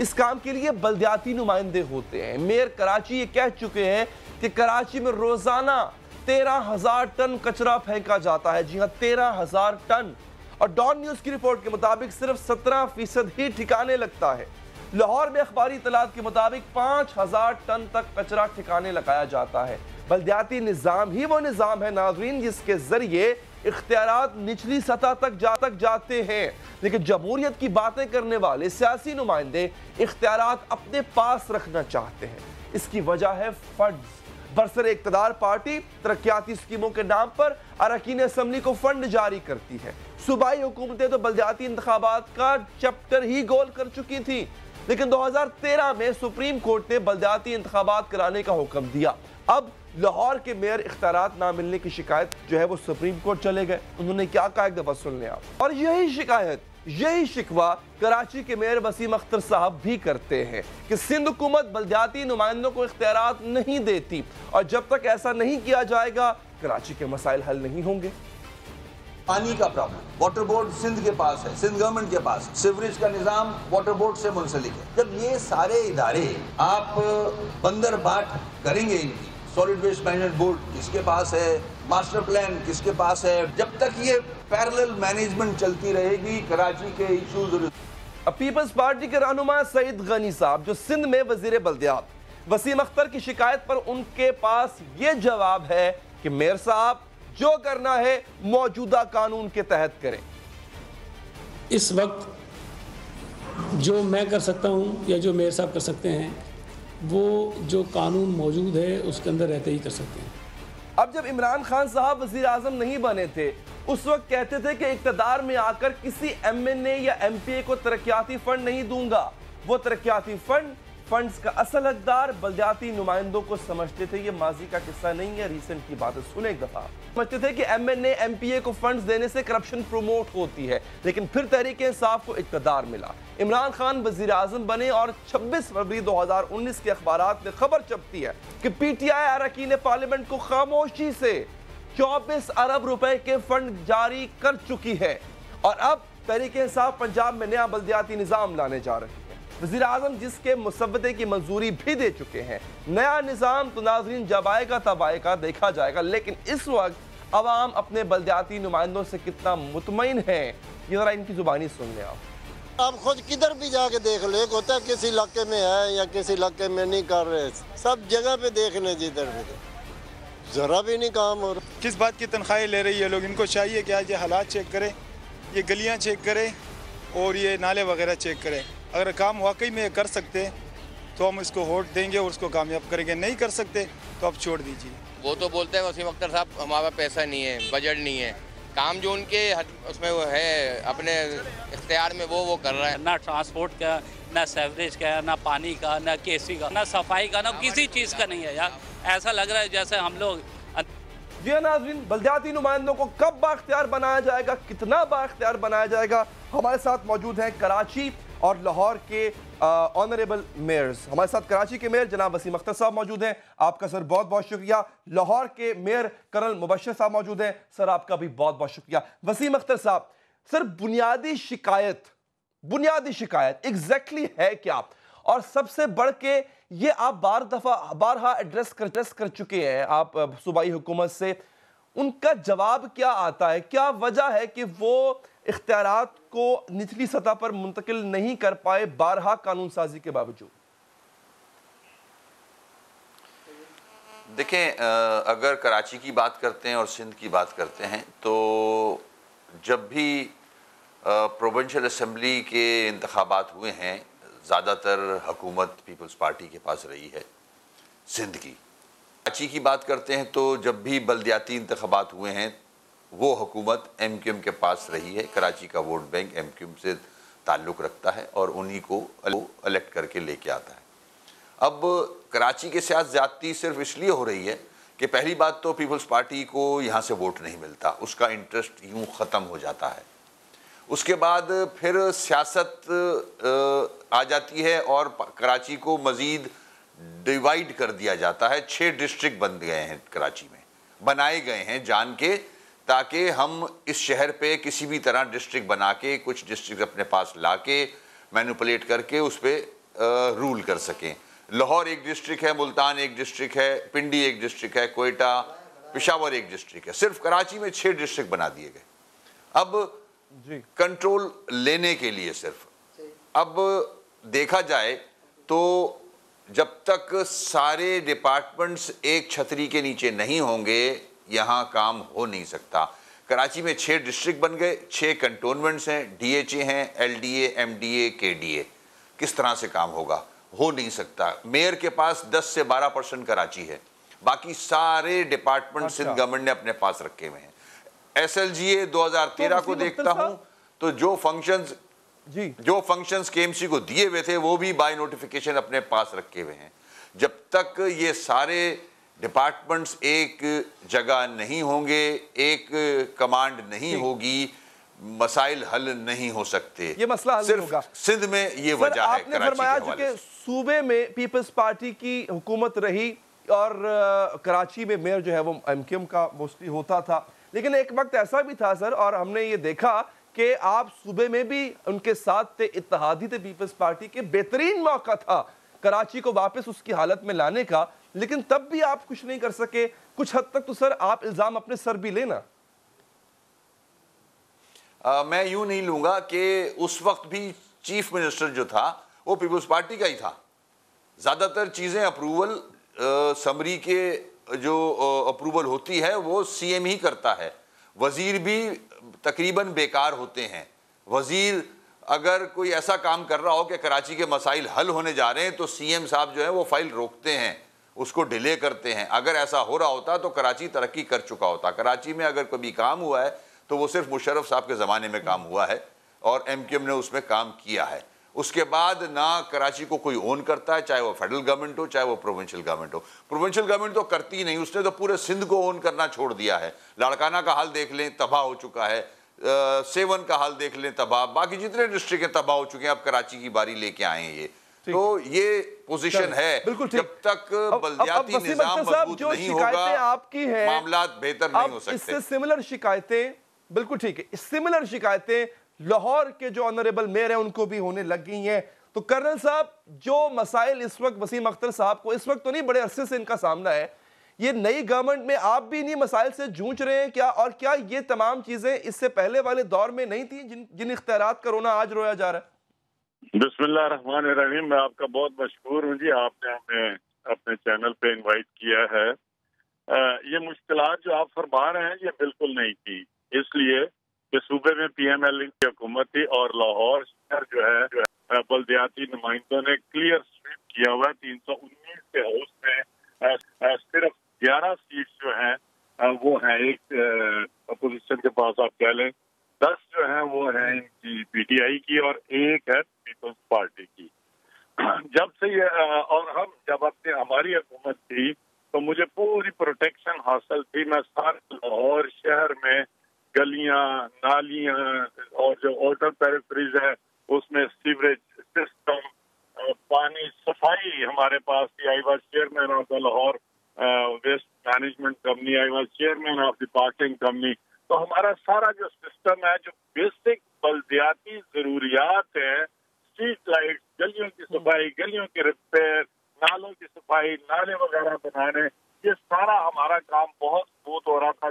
S1: اس کام کے لیے بلدیاتی نمائندے ہوتے ہیں۔ میئر کراچی یہ کہہ چکے ہیں کہ کراچی میں روزانہ 13,000 ٹن کچرا پھینکا جاتا ہے۔ جی ہاں، 13,000 ٹن، اور ڈان نیوز کی رپورٹ کے مطابق صرف 17% ہی ٹھکانے لگتا ہے۔ لاہور میں اخباری اطلاعات کے مطابق 5,000 ٹن تک کچرا ٹھکانے لگایا جاتا ہے۔ بلدیاتی نظام ہی وہ نظام ہے ناظرین جس کے ذریعے اختیارات نچلی سطح تک جاتے ہیں، لیکن جمہوریت کی باتیں کرنے والے سیاسی نمائندے اختیارات اپنے پاس رکھنا چاہتے ہیں۔ اس کی وجہ ہے فنڈز۔ برسر اقتدار پارٹی ترقیاتی اسکیموں کے نام پر اراکین اسمبلی کو فنڈ جاری کرتی ہے۔ صوبائی حکومتیں تو بلدیاتی انتخابات کا چیپٹر ہی گول کر چکی تھی، لیکن 2013 میں سپریم کورٹ نے بلدیاتی انتخابات کرانے کا حکم دیا۔ اب لاہور کے میئر اختیارات نہ ملنے کی شکایت جو ہے وہ سپریم کورٹ چلے گئے۔ انہوں نے کیا کہا ایک دفعہ سن لیں آپ۔ اور یہی شکایت، یہی شکوہ کراچی کے میئر وسیم اختر صاحب بھی کرتے ہیں کہ سندھ حکومت بلدیاتی نمائندوں کو اختیارات نہیں دیتی، اور جب تک ایسا نہیں کیا جائے گا کراچی کے مسائل حل نہیں ہوں گے۔
S9: پانی کا پرابلم واٹر بورڈ سندھ کے پاس ہے، سندھ گورنمنٹ کے پاس، سیوریج کا نظام واٹر بورڈ سے منسلک ہے۔ جب یہ سارے ادارے آپ بندر بانٹ کریں گے، ان کی سالڈ ویسٹ مینجمنٹ بورڈ کس کے پاس ہے، ماسٹر پلان کس کے پاس ہے، جب تک یہ پیرلل مینجمنٹ چلتی رہے گی کراچی کے ایشوز۔
S1: پیپلز پارٹی کے رہنما سعید غنی صاحب جو سندھ میں وزیر بلدیات، وسیم اختر کی شکایت پر ان کے پاس یہ جواب ہے کہ میئر صاحب جو کرنا ہے موجودہ قانون کے تحت کریں۔
S10: اس وقت جو میں کر سکتا ہوں یا جو میئر صاحب کر سکتے ہیں وہ جو قانون موجود ہے اس کے اندر رہتے ہی کر سکتے ہیں۔
S1: اب جب عمران خان صاحب وزیر اعظم نہیں بنے تھے اس وقت کہتے تھے کہ اقتدار میں آ کر کسی ایم این اے یا ایم پی اے کو ترقیاتی فنڈ نہیں دوں گا۔ وہ ترقیاتی فنڈز کا اصل حقدار بلدیاتی نمائندوں کو سمجھتے تھے۔ یہ ماضی کا قصہ نہیں ہے، ریسنٹ کی بات ہے، سنیں ایک دفعہ۔ سمجھتے تھے کہ M N A M P A کو فنڈز دینے سے کرپشن پروموٹ ہوتی ہے، لیکن پھر تحریک انصاف کو اقتدار ملا، عمران خان وزیر اعظم بنے، اور 26 فروری 2019 کے اخبارات میں خبر چھپتی ہے کہ پی ٹی آئی اراکین پارلیمنٹ کو خاموشی سے 24 ارب روپے کے فنڈ جاری کر چکی ہے، اور اب تحریک انصاف پنجاب میں نیا بلدیاتی نظام لانے جا رہی ہے۔ وزیر اعظم جس کے مسودے کی منظوری بھی دے چکے ہیں۔ نیا نظام تو ناظرین جب آئے گا تب آئے گا، دیکھا جائے گا، لیکن اس وقت عوام اپنے بلدیاتی نمائندوں سے کتنا مطمئن ہیں، یہ ذرا ان کی زبانی سن لیں
S11: آپ خود کدھر بھی جا کے دیکھ لیں، ہوتا ہے کسی علاقے میں ہے یا کسی علاقے میں نہیں کر رہے، سب جگہ پہ دیکھ لیں جدھر بھی، ذرا بھی نہیں کام ہو رہا۔
S12: کس بات کی تنخواہیں لے رہی ہے لوگ؟ ان کو چاہیے کہ آج یہ حالات چیک کرے، یہ گلیاں چیک کرے اور یہ نالے وغیرہ چیک کرے۔ اگر کام واقعی میں کر سکتے تو ہم اس کو ووٹ دیں گے اور اس کو کامیاب کریں گے، نہیں کر سکتے تو آپ چھوڑ دیجیے۔
S13: وہ تو بولتے ہیں وسیم اختر صاحب ہمارا پیسہ نہیں ہے، بجٹ نہیں ہے، کام جو ان کے اس میں وہ ہے اپنے اختیار میں وہ کر رہا ہے۔
S14: نہ ٹرانسپورٹ کا، نہ سیوریج کا، نہ پانی کا، نہ کیسی کا، نہ صفائی کا، نہ کسی چیز کا نہیں ہے یار۔ ایسا لگ رہا ہے جیسے ہم لوگ۔
S1: جی ناظرین، بلدیاتی نمائندوں کو کب بااختیار بنایا جائے گا، کتنا بااختیار بنایا جائے گا؟ ہمارے ساتھ موجود ہیں کراچی اور لاہور کے آنریبل میئرز۔ ہمارے ساتھ کراچی کے میئر جناب وسیم اختر صاحب موجود ہیں، آپ کا سر بہت بہت شکریہ۔ لاہور کے میئر کرنل مبشر صاحب موجود ہیں، سر آپ کا بھی بہت بہت شکریہ۔ وسیم اختر صاحب، سر بنیادی شکایت ایگزیکٹلی ہے کیا؟ اور سب سے بڑھ کے یہ آپ بارہا ایڈریس کر چکے ہیں آپ صوبائی حکومت سے، ان کا جواب کیا آتا ہے؟ کیا وجہ ہے کہ وہ اختیارات کو نچلی سطح پر منتقل نہیں کر پائے بارہا قانون سازی کے باوجود؟
S15: دیکھیں، اگر کراچی کی بات کرتے ہیں اور سندھ کی بات کرتے ہیں تو جب بھی پروونشل اسمبلی کے انتخابات ہوئے ہیں زیادہ تر حکومت پیپلز پارٹی کے پاس رہی ہے سندھ کی۔ کراچی کی بات کرتے ہیں تو جب بھی بلدیاتی انتخابات ہوئے ہیں وہ حکومت ایم کیو ایم کے پاس رہی ہے۔ کراچی کا vote bank M Q M سے تعلق رکھتا ہے اور انہی کو الیکٹ کر کے لے کے آتا ہے۔ اب کراچی کے ساتھ زیادتی صرف اس لیے ہو رہی ہے کہ پہلی بات تو پیپلز پارٹی کو یہاں سے ووٹ نہیں ملتا، اس کا انٹرسٹ یوں ختم ہو جاتا ہے۔ اس کے بعد پھر سیاست آ جاتی ہے اور کراچی کو مزید ڈیوائیڈ کر دیا جاتا ہے۔ 6 ڈسٹرکٹ بن گئے ہیں کراچی میں، بنائے گئے ہیں جان کے، تاکہ ہم اس شہر پہ کسی بھی طرح ڈسٹرکٹ بنا کے کچھ ڈسٹرکٹ اپنے پاس لا کے مینوپولیٹ کر کے اس پہ رول کر سکیں۔ لاہور ایک ڈسٹرکٹ ہے، ملتان ایک ڈسٹرکٹ ہے، پنڈی ایک ڈسٹرکٹ ہے، کوئٹہ، پشاور ایک ڈسٹرکٹ ہے۔ صرف کراچی میں 6 ڈسٹرکٹ بنا دیے گئے۔ اب کنٹرول لینے کے لیے صرف اب دیکھا جائے تو جب تک سارے ڈپارٹمنٹس ایک چھتری کے نیچے نہیں ہوں گے یہاں کام ہو نہیں سکتا۔ کراچی میں 6 ڈسٹرکٹ بن گئے، 6 کنٹونمنٹس ہیں، ڈی ایچ اے ہیں، L D A, M D A, K D اے۔ کس طرح سے کام ہوگا؟ ہو نہیں سکتا۔ میئر کے پاس 10 سے 12% کراچی ہے، باقی سارے ڈپارٹمنٹ سندھ گورنمنٹ نے اپنے پاس رکھے ہوئے ہیں۔ ایس ایل جی اے 2013 کو دیکھتا ہوں تو جو فنکشنز کے ایم سی کو دیے ہوئے تھے وہ بھی بائی نوٹیفیکیشن اپنے پاس رکھے ہوئے ہیں۔ جب تک یہ سارے ڈپارٹمنٹس ایک جگہ نہیں ہوں گے، ایک کمانڈ نہیں ہوگی، مسائل حل نہیں ہو سکتے۔
S1: یہ مسئلہ حل نہیں ہوگا۔
S15: سندھ میں یہ وجہ ہے
S1: کراچی کے حوالے سے۔ آپ نے فرمایا کہ صوبے میں پیپلز پارٹی کی حکومت رہی اور کراچی میں میئر جو ہے وہ ایم کیو ایم کا موسٹلی ہوتا تھا، لیکن ایک وقت ایسا بھی تھا سر، اور ہم نے یہ دیکھا کہ آپ صوبے میں بھی ان کے ساتھ تھے، اتحادی تھے پیپلز پارٹی کے، بہترین موقع تھا کراچی کو واپس اس کی حالت میں لانے کا، لیکن تب بھی آپ کچھ نہیں کر سکے۔ کچھ حد تک تو سر آپ الزام اپنے سر بھی لینا۔
S15: میں یوں نہیں لوں گا کہ اس وقت بھی چیف منسٹر جو تھا وہ پیپلز پارٹی کا ہی تھا۔ زیادہ تر چیزیں اپروول سمری کے جو اپروول ہوتی ہے وہ سی ایم ہی کرتا ہے، وزیر بھی تقریباً بیکار ہوتے ہیں۔ وزیر اگر کوئی ایسا کام کر رہا ہو کہ کراچی کے مسائل حل ہونے جا رہے ہیں تو سی ایم صاحب جو ہے وہ فائل روکتے ہیں، اس کو ڈیلے کرتے ہیں۔ اگر ایسا ہو رہا ہوتا تو کراچی ترقی کر چکا ہوتا۔ کراچی میں اگر کبھی کام ہوا ہے تو وہ صرف مشرف صاحب کے زمانے میں کام ہوا ہے اور ایم کیو ایم نے اس میں کام کیا ہے۔ اس کے بعد نہ کراچی کو کوئی اون کرتا ہے، چاہے وہ فیڈرل گورنمنٹ ہو چاہے وہ پروونشل گورنمنٹ ہو۔ پروونشل گورنمنٹ تو کرتی نہیں، اس نے تو پورے سندھ کو اون کرنا چھوڑ دیا ہے۔ لاڑکانہ کا حال دیکھ لیں، تباہ ہو چکا ہے۔ سیون کا حال دیکھ لیں، تباہ۔ باقی جتنے ڈسٹرکٹ ہیں تباہ ہو چکے ہیں، اب کراچی کی باری لے کے آئے ہیں یہ۔ تو یہ پوزیشن ہے، جب تک بلدیاتی نظام مضبوط نہیں ہوگا معاملات بہتر نہیں ہو سکتے۔
S1: اس سے سملر شکایتیں، بالکل ٹھیک ہے، سملر شکایتیں لاہور کے جو آنریبل میئر ہیں ان کو بھی ہونے لگ گئی ہیں۔ تو کرنل صاحب، جو مسائل اس وقت وسیم اختر صاحب کو اس وقت تو نہیں، بڑے عرصے سے ان کا سامنا ہے، یہ نئی گورنمنٹ میں آپ بھی انہی مسائل سے جونچ رہے ہیں کیا؟ اور کیا یہ تمام چیزیں اس سے پہلے والے دور میں نہیں تھیں جن اختیارات کا رونا آج رویا جا رہا ہے؟
S2: بسم اللہ الرحمن الرحیم. میں آپ کا بہت مشکور ہوں جی، آپ نے ہمیں اپنے چینل پہ انوائٹ کیا ہے. یہ مشکلات جو آپ فرما رہے ہیں یہ بالکل نہیں تھی، اس لیے کہ صوبے میں پی ایم ایل کی حکومت تھی اور لاہور شہر جو ہے بلدیاتی نمائندوں نے کلیئر سویپ کیا ہوا ہے. 319 کے ہاؤس میں صرف 11 سیٹ جو ہیں وہ ہیں ایک اپوزیشن کے پاس، آپ کہہ لیں 10 جو ہیں وہ ہیں ان کی پی ٹی آئی کی اور ایک ہے پیپلز پارٹی کی. جب سے یہ اور جب ہماری حکومت تھی تو مجھے پوری پروٹیکشن حاصل تھی. میں سارے لاہور شہر میں گلیاں، نالیاں اور جو آؤٹر پیریفریز ہے اس میں سیوریج سسٹم، پانی، صفائی ہمارے پاس تھی. I was chairman of the Lahore waste management company, I was chairman of the parking company. تو ہمارا سارا جو سسٹم ہے، جو بیسک بلدیاتی ضروریات ہیں، اسٹریٹ لائٹ، گلیوں کی صفائی، گلیوں کی ریپیئر، نالوں کی صفائی، نالے وغیرہ بنانے، یہ سارا ہمارا کام بہت سموتھ ہو رہا تھا.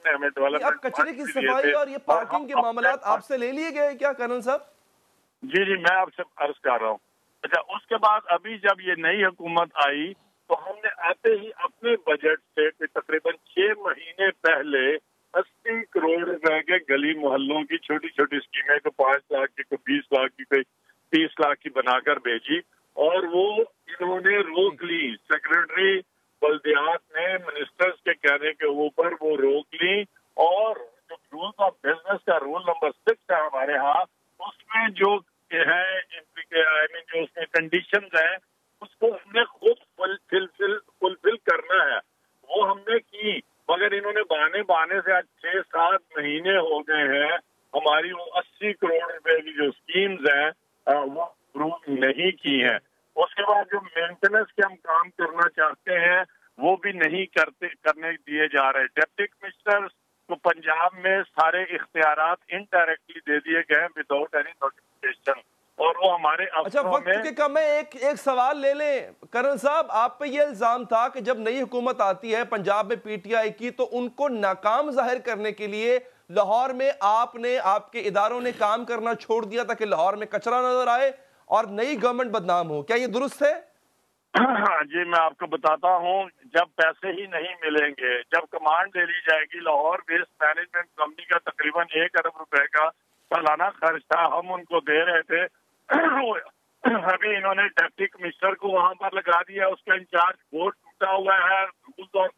S2: ہمیں ڈیولپمنٹ
S1: اب کچرے کی صفائی اور یہ پارکنگ کے معاملات آپ سے لے لیے گئے کیا کرنل صاحب؟
S2: جی میں آپ سے عرض کر رہا ہوں. اچھا، اس کے بعد ابھی جب یہ نئی حکومت آئی تو ہم نے آتے ہی اپنے بجٹ سے تقریباً 6 مہینے پہلے 80 کروڑ روپے کے گلی محلوں کی چھوٹی چھوٹی اسکیمیں، کو 5 لاکھ کی، کو 20 لاکھ کی، کوئی 30 لاکھ کی بنا کر بھیجی اور وہ انہوں نے روک لی. سیکرٹری بلدیات نے منسٹرز کے کہنے کے اوپر وہ روک لی اور جو رولز آف بزنس کا رول نمبر 6 ہے ہمارے ہاں، اس میں جو ہے جو اس میں کنڈیشنز ہیں اس کو ہم نے خود فلفل کرنا ہے. وہ ہم نے کی، مگر انہوں نے بہانے سے آج 6-7 مہینے ہو گئے ہیں ہماری وہ 80 کروڑ روپے کی جو اسکیمز ہیں وہ اپروو نہیں کی ہیں. اس کے بعد جو مینٹیننس کے ہم کام کرنا چاہتے ہیں وہ بھی نہیں کرنے دیے جا رہے. ڈپٹی کمشنر کو پنجاب میں سارے اختیارات انڈائریکٹلی دے دیے گئے وداؤٹ اینی نوٹیفیکیشن، اور وہ ہمارے افسروں میں
S1: وقت کے کم ہے. ایک سوال لے لیں کرنل صاحب، آپ پہ یہ الزام تھا کہ جب نئی حکومت آتی ہے پنجاب میں پی ٹی آئی کی تو ان کو ناکام ظاہر کرنے کے لیے لاہور میں آپ نے، آپ کے اداروں نے کام کرنا چھوڑ دیا تاکہ لاہور میں کچرا نظر آئے اور نئی گورنمنٹ بدنام ہو. کیا یہ درست ہے؟
S2: جی میں آپ کو بتاتا ہوں، جب پیسے ہی نہیں ملیں گے، جب کمانڈ لے لی جائے گی، لاہور ویسٹ مینجمنٹ کمپنی کا تقریباً 1 ارب روپے کا سالانہ خرچ تھا، ہم ان کو دے رہے تھے. ابھی انہوں نے ڈپٹی کمشنر کو وہاں پر لگا دیا، اس کا انچارج بورڈ ٹوٹا ہوا ہے، رولز اور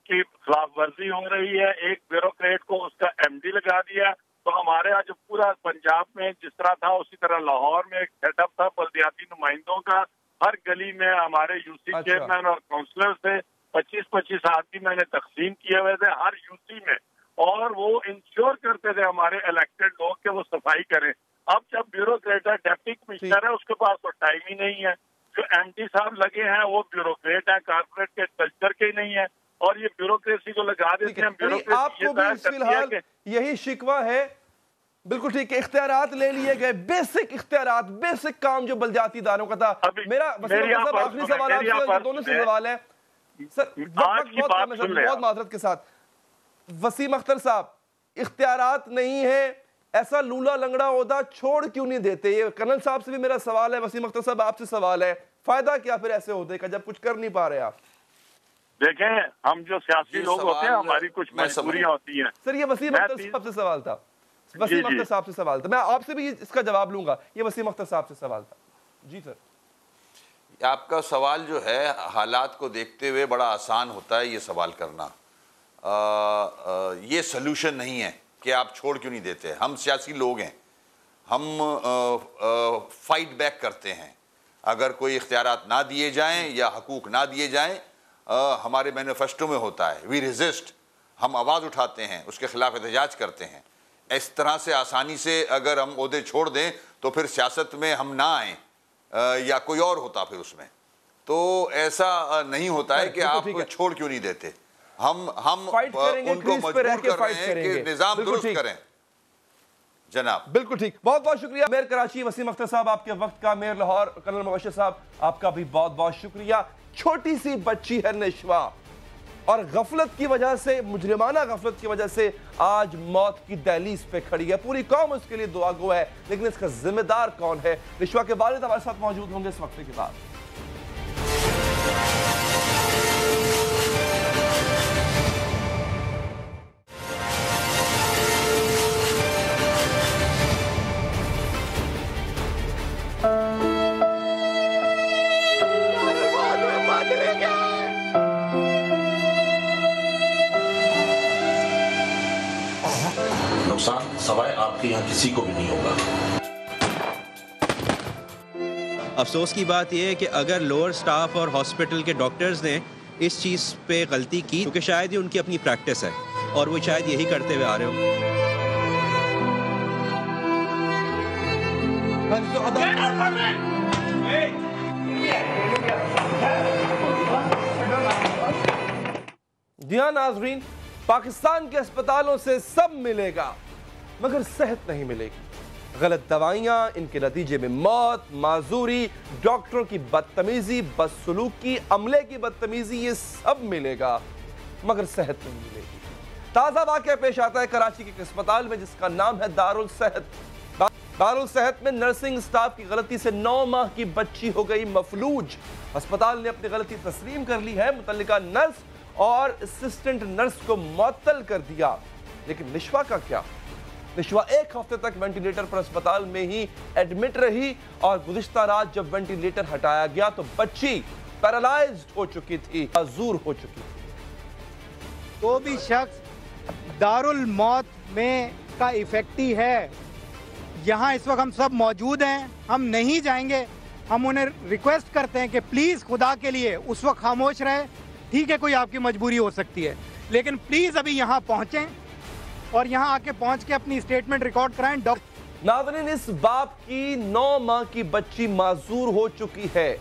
S2: کی خلاف ورزی ہو رہی ہے. ایک بیوروکریٹ کو اس کا ایم ڈی لگا دیا. تو ہمارے یہاں جو پورا پنجاب میں جس طرح تھا اسی طرح لاہور میں ایک سیٹ اپ تھا بلدیاتی نمائندوں کا. ہر گلی میں ہمارے یو سی چیئرمین اور کاؤنسلر تھے، 25 آدمی میں نے تقسیم کیے ہوئے تھے ہر یو سی میں، اور وہ انشور کرتے تھے ہمارے الیکٹڈ لوگ کہ وہ صفائی کریں. اب جب بیوروکریٹ ہے، ڈپٹی کمشنر ہے، اس کے پاس تو ٹائم ہی نہیں ہے. جو ایم ڈی صاحب لگے ہیں وہ بیوروکریٹ ہے، کارپوریٹ کے کلچر کے نہیں ہے، اور یہ بیوروکریسی کو لگا دیتے ہیں.
S1: آپ کو بھی فی الحال یہی شکوہ ہے؟ بالکل ٹھیک ہے، اختیارات لے لیے گئے، بیسک اختیارات، بیسک کام جو بلدیاتی اداروں کا تھا. میرا آخری سوال آپ سے، دونوں سے سوال ہے سر، بہت معذرت کے ساتھ. وسیم اختر صاحب، اختیارات نہیں ہے، ایسا لولا لنگڑا عہدہ چھوڑ کیوں نہیں دیتے؟ یہ کرنل صاحب سے بھی میرا سوال ہے، وسیم اختر صاحب آپ سے سوال ہے، فائدہ کیا پھر ایسے عہدے کا جب کچھ کر نہیں پا رہے آپ؟
S2: دیکھیں، ہم جو سیاسی لوگ ہوتے ہیں ہماری کچھ مجبوریاں ہوتی ہیں.
S1: سر یہ وسیم اختر صاحب سے سوال تھا، وسیم اختر صاحب سے سوال تھا. میں آپ سے بھی اس کا جواب لوں گا، یہ وسیم اختر صاحب سے سوال تھا. جی سر.
S15: آپ کا سوال جو ہے حالات کو دیکھتے ہوئے بڑا آسان ہوتا ہے یہ سوال کرنا. یہ سلوشن نہیں ہے کہ آپ چھوڑ کیوں نہیں دیتے. ہم سیاسی لوگ ہیں، ہم فائٹ بیک کرتے ہیں. اگر کوئی اختیارات نہ دیے جائیں یا حقوق نہ دیے جائیں، ہمارے مینیفیسٹو میں ہوتا ہے وی ریزسٹ، ہم آواز اٹھاتے ہیں، اس کے خلاف احتجاج کرتے ہیں. اس طرح سے آسانی سے اگر ہم عہدے چھوڑ دیں تو پھر سیاست میں ہم نہ آئیں یا کوئی اور ہوتا پھر اس میں. تو ایسا نہیں ہوتا ہے کہ آپ چھوڑ کیوں نہیں دیتے. ہم ان کو مجبور کر رہے ہیں کہ نظام درست کریں. جناب
S1: بالکل ٹھیک، بہت بہت شکریہ. میئر کراچی وسیم اختر صاحب آپ کے وقت کا، میئر لاہور کرنل مبشر صاحب آپ کا بھی بہت بہت شکریہ. چھوٹی سی بچی ہے نشوا، اور غفلت کی وجہ سے, مجرمانہ غفلت کی وجہ سے آج موت کی دہلیز پہ کھڑی ہے. پوری قوم اس کے لیے دعا گو ہے, لیکن اس کا ذمہ دار کون ہے؟ نشوہ کے والد ہمارے ساتھ موجود ہوں گے اس وقفے کے بعد.
S16: نقصان سوائے آپ کے یہاں کسی کو بھی نہیں ہوگا.
S17: افسوس کی بات یہ ہے کہ اگر لوور سٹاف اور ہاسپٹل کے ڈاکٹرز نے اس چیز پہ غلطی کی, کیونکہ شاید یہ ان کی اپنی پریکٹس ہے اور وہ شاید یہی کرتے ہوئے آ رہے ہوں.
S1: جی ہاں ناظرین, پاکستان کے اسپتالوں سے سب ملے گا مگر صحت نہیں ملے گی. غلط دوائیاں, ان کے نتیجے میں موت, معذوری, ڈاکٹروں کی بدتمیزی, بدسلوکی, عملے کی بدتمیزی, یہ سب ملے گا مگر صحت نہیں ملے گی. تازہ واقعہ پیش آتا ہے کراچی کے اسپتال میں جس کا نام ہے دارالصحت. دارالصحت میں نرسنگ سٹاف کی غلطی سے 9 ماہ کی بچی ہو گئی مفلوج. اسپتال نے اپنی غلطی تسلیم کر لی ہے, متعلقہ نرس اور اسسٹنٹ نرس کو معطل کر دیا. لیکن نشوہ کا کیا؟ نشوہ 1 ہفتے تک وینٹیلیٹر پر اسپتال میں ہی ایڈمٹ رہی اور گزشتہ رات جب وینٹیلیٹر ہٹایا گیا تو بچی پیرالائزڈ ہو چکی تھی, معذور ہو چکی تھی.
S18: تو بھی شخص دارالموت میں کا ایفیکٹی ہے. یہاں اس وقت ہم سب موجود ہیں, ہم نہیں جائیں گے. ہم انہیں ریکویسٹ کرتے ہیں کہ پلیز خدا کے لیے اس وقت خاموش رہے. ٹھیک ہے, کوئی آپ کی مجبوری ہو سکتی ہے, لیکن پلیز ابھی یہاں پہنچیں اور یہاں آ کے پہنچ کے اپنی اسٹیٹمنٹ ریکارڈ کرائیں.
S1: ناظرین, اس باپ کی 9 ماہ کی بچی معذور ہو چکی ہے.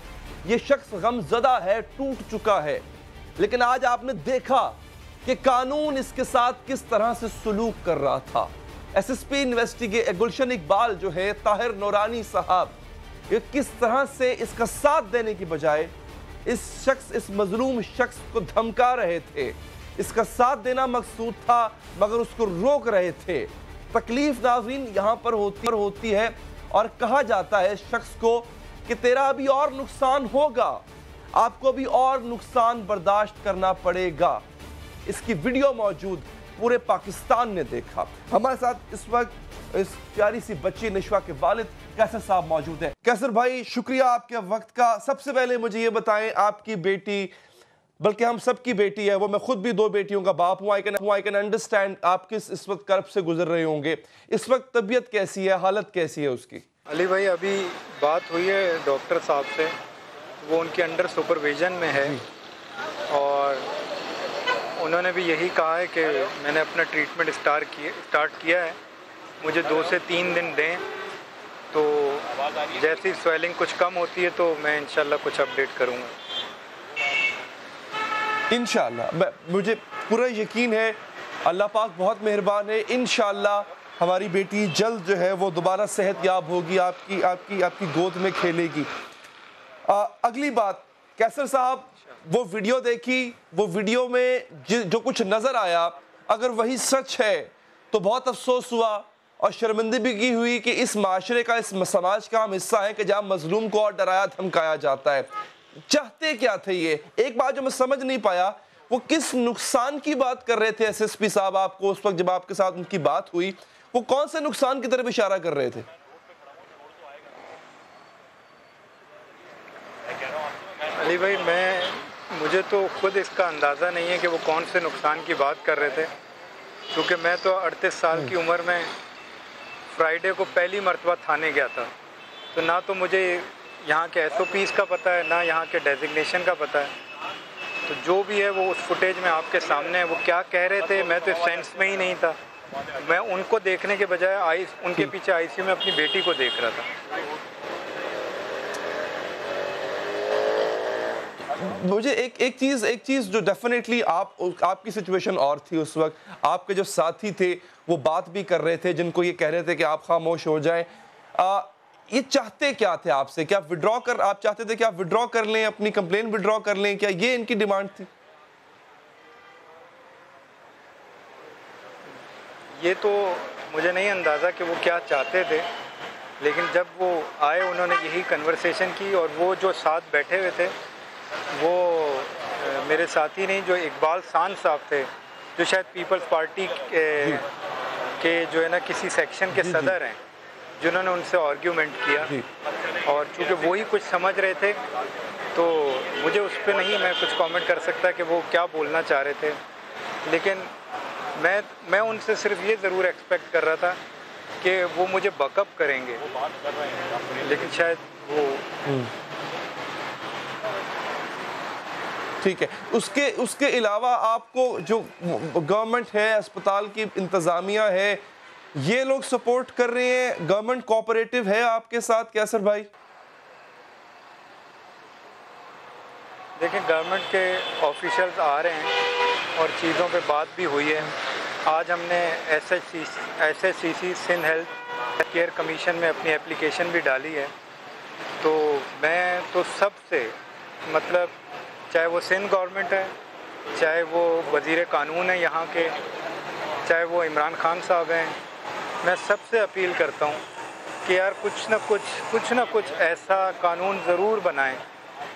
S1: یہ شخص غم زدہ ہے, ٹوٹ چکا ہے. لیکن آج آپ نے دیکھا کہ قانون اس کے ساتھ کس طرح سے سلوک کر رہا تھا. S S P investigator Gulshan Iqbal جو ہے, طاہر نورانی صاحب, یہ کس طرح سے اس کا ساتھ دینے کی بجائے اس مظلوم شخص کو دھمکا رہے تھے. اس کا ساتھ دینا مقصود تھا مگر اس کو روک رہے تھے. تکلیف ناظرین یہاں پر ہوتی ہے اور کہا جاتا ہے شخص کو کہ تیرا ابھی اور نقصان ہوگا, آپ کو بھی اور نقصان برداشت کرنا پڑے گا. اس کی ویڈیو موجود, پورے پاکستان نے دیکھا. ہمارے ساتھ اس وقت اس پیاری سی بچی نشوہ کے والد کیسر صاحب موجود ہیں. کیسر بھائی, شکریہ آپ کے وقت کا. سب سے پہلے مجھے یہ بتائیں, آپ کی بیٹی, بلکہ ہم سب کی بیٹی ہے, وہ میں خود بھی 2 بیٹیوں کا باپ ہوں. I can understand آپ کس اس وقت کرب سے گزر رہے ہوں گے. اس وقت طبیعت کیسی ہے, حالت کیسی ہے اس کی؟
S12: علی بھائی, ابھی بات ہوئی ہے ڈاکٹر صاحب سے, وہ ان کے انڈر سپرویژن میں ہے اور انہوں نے بھی یہی کہا ہے کہ میں نے اپنا ٹریٹمنٹ اسٹارٹ کیا ہے, مجھے 2 سے 3 دن دیں, تو جیسی سویلنگ کچھ کم ہوتی ہے تو میں انشاءاللہ کچھ اپڈیٹ کروں گا.
S1: انشاءاللہ مجھے پورا یقین ہے, اللہ پاک بہت مہربان ہے. انشاءاللہ ہماری بیٹی جلد جو ہے وہ دوبارہ صحت یاب ہوگی, آپ کی گود میں کھیلے گی. اگلی بات, کیسر صاحب, وہ ویڈیو دیکھی, وہ ویڈیو میں جو کچھ نظر آیا, اگر وہی سچ ہے تو بہت افسوس ہوا اور شرمندگی ہوئی کہ اس معاشرے کا, اس سماج کا ہم حصہ ہیں کہ جہاں مظلوم کو اور ڈرایا دھمکایا جاتا ہے. چاہتے کیا تھے یہ؟ ایک بات جو میں سمجھ نہیں پایا, وہ کس نقصان کی بات کر رہے تھے ایس ایس پی صاحب آپ کو اس وقت جب آپ کے ساتھ ان کی بات ہوئی, وہ کون سے نقصان کی طرف اشارہ کر رہے تھے؟
S12: علی بھائی, مجھے تو خود اس کا اندازہ نہیں ہے کہ وہ کون سے نقصان کی بات کر رہے تھے, کیونکہ میں تو 38 سال کی عمر میں فرائیڈے کو پہلی مرتبہ تھانے گیا تھا, تو نہ تو مجھے یہاں کے ایس او پیز کا پتہ ہے, نہ یہاں کے ڈیزگنیشن کا پتہ ہے. تو جو بھی ہے وہ اس فوٹیج میں آپ کے سامنے ہے. وہ کیا کہہ رہے تھے میں تو سینس میں ہی نہیں تھا. میں ان کو دیکھنے کے بجائے ان کے پیچھے آئی سی یو میں اپنی بیٹی کو دیکھ رہا تھا.
S1: مجھے ایک چیز جو ڈیفینیٹلی آپ کی سچویشن اور تھی اس وقت, آپ کے جو ساتھی تھے وہ بات بھی کر رہے تھے جن کو یہ کہہ رہے تھے کہ آپ خاموش ہو جائیں. یہ چاہتے کیا تھے آپ سے؟ کیا آپ چاہتے تھے کہ آپ وڈرا کر لیں, اپنی کمپلین وڈرا کر لیں؟ کیا یہ ان کی ڈیمانڈ تھی؟
S18: یہ تو مجھے نہیں اندازہ کہ وہ کیا چاہتے تھے، لیکن جب وہ آئے انہوں نے یہی کنورسیشن کی، اور وہ جو ساتھ بیٹھے ہوئے تھے وہ میرے ساتھی نہیں، جو اقبال سان صاحب تھے، جو شاید پیپلز پارٹی کے جو ہے نا کسی سیکشن کے صدر ہیں، جنہوں نے ان سے آرگیومنٹ کیا، اور چونکہ وہی کچھ سمجھ رہے تھے تو مجھے اس پہ نہیں میں کچھ کامنٹ کر سکتا کہ وہ کیا بولنا چاہ رہے تھے، لیکن میں ان سے صرف یہ ضرور ایکسپیکٹ کر رہا تھا کہ وہ مجھے بیک اپ کریں گے، لیکن شاید وہ
S1: ٹھیک ہے۔ اس کے علاوہ آپ کو جو گورنمنٹ ہے، اسپتال کی انتظامیہ ہے، یہ لوگ سپورٹ کر رہے ہیں، گورنمنٹ کوآپریٹو ہے آپ کے ساتھ کیسر بھائی؟
S18: دیکھیں گورنمنٹ کے آفیشلز آ رہے ہیں اور چیزوں پہ بات بھی ہوئی ہے۔ آج ہم نے ایس ایچ سی سی سندھ ہیلتھ کیئر کمیشن میں اپنی اپلیکیشن بھی ڈالی ہے، تو میں تو سب سے مطلب چاہے وہ سندھ گورنمنٹ ہے، چاہے وہ وزیر قانون ہے یہاں کے، چاہے وہ عمران خان صاحب ہیں، میں سب سے اپیل کرتا ہوں کہ یار کچھ نہ کچھ ایسا قانون ضرور بنائیں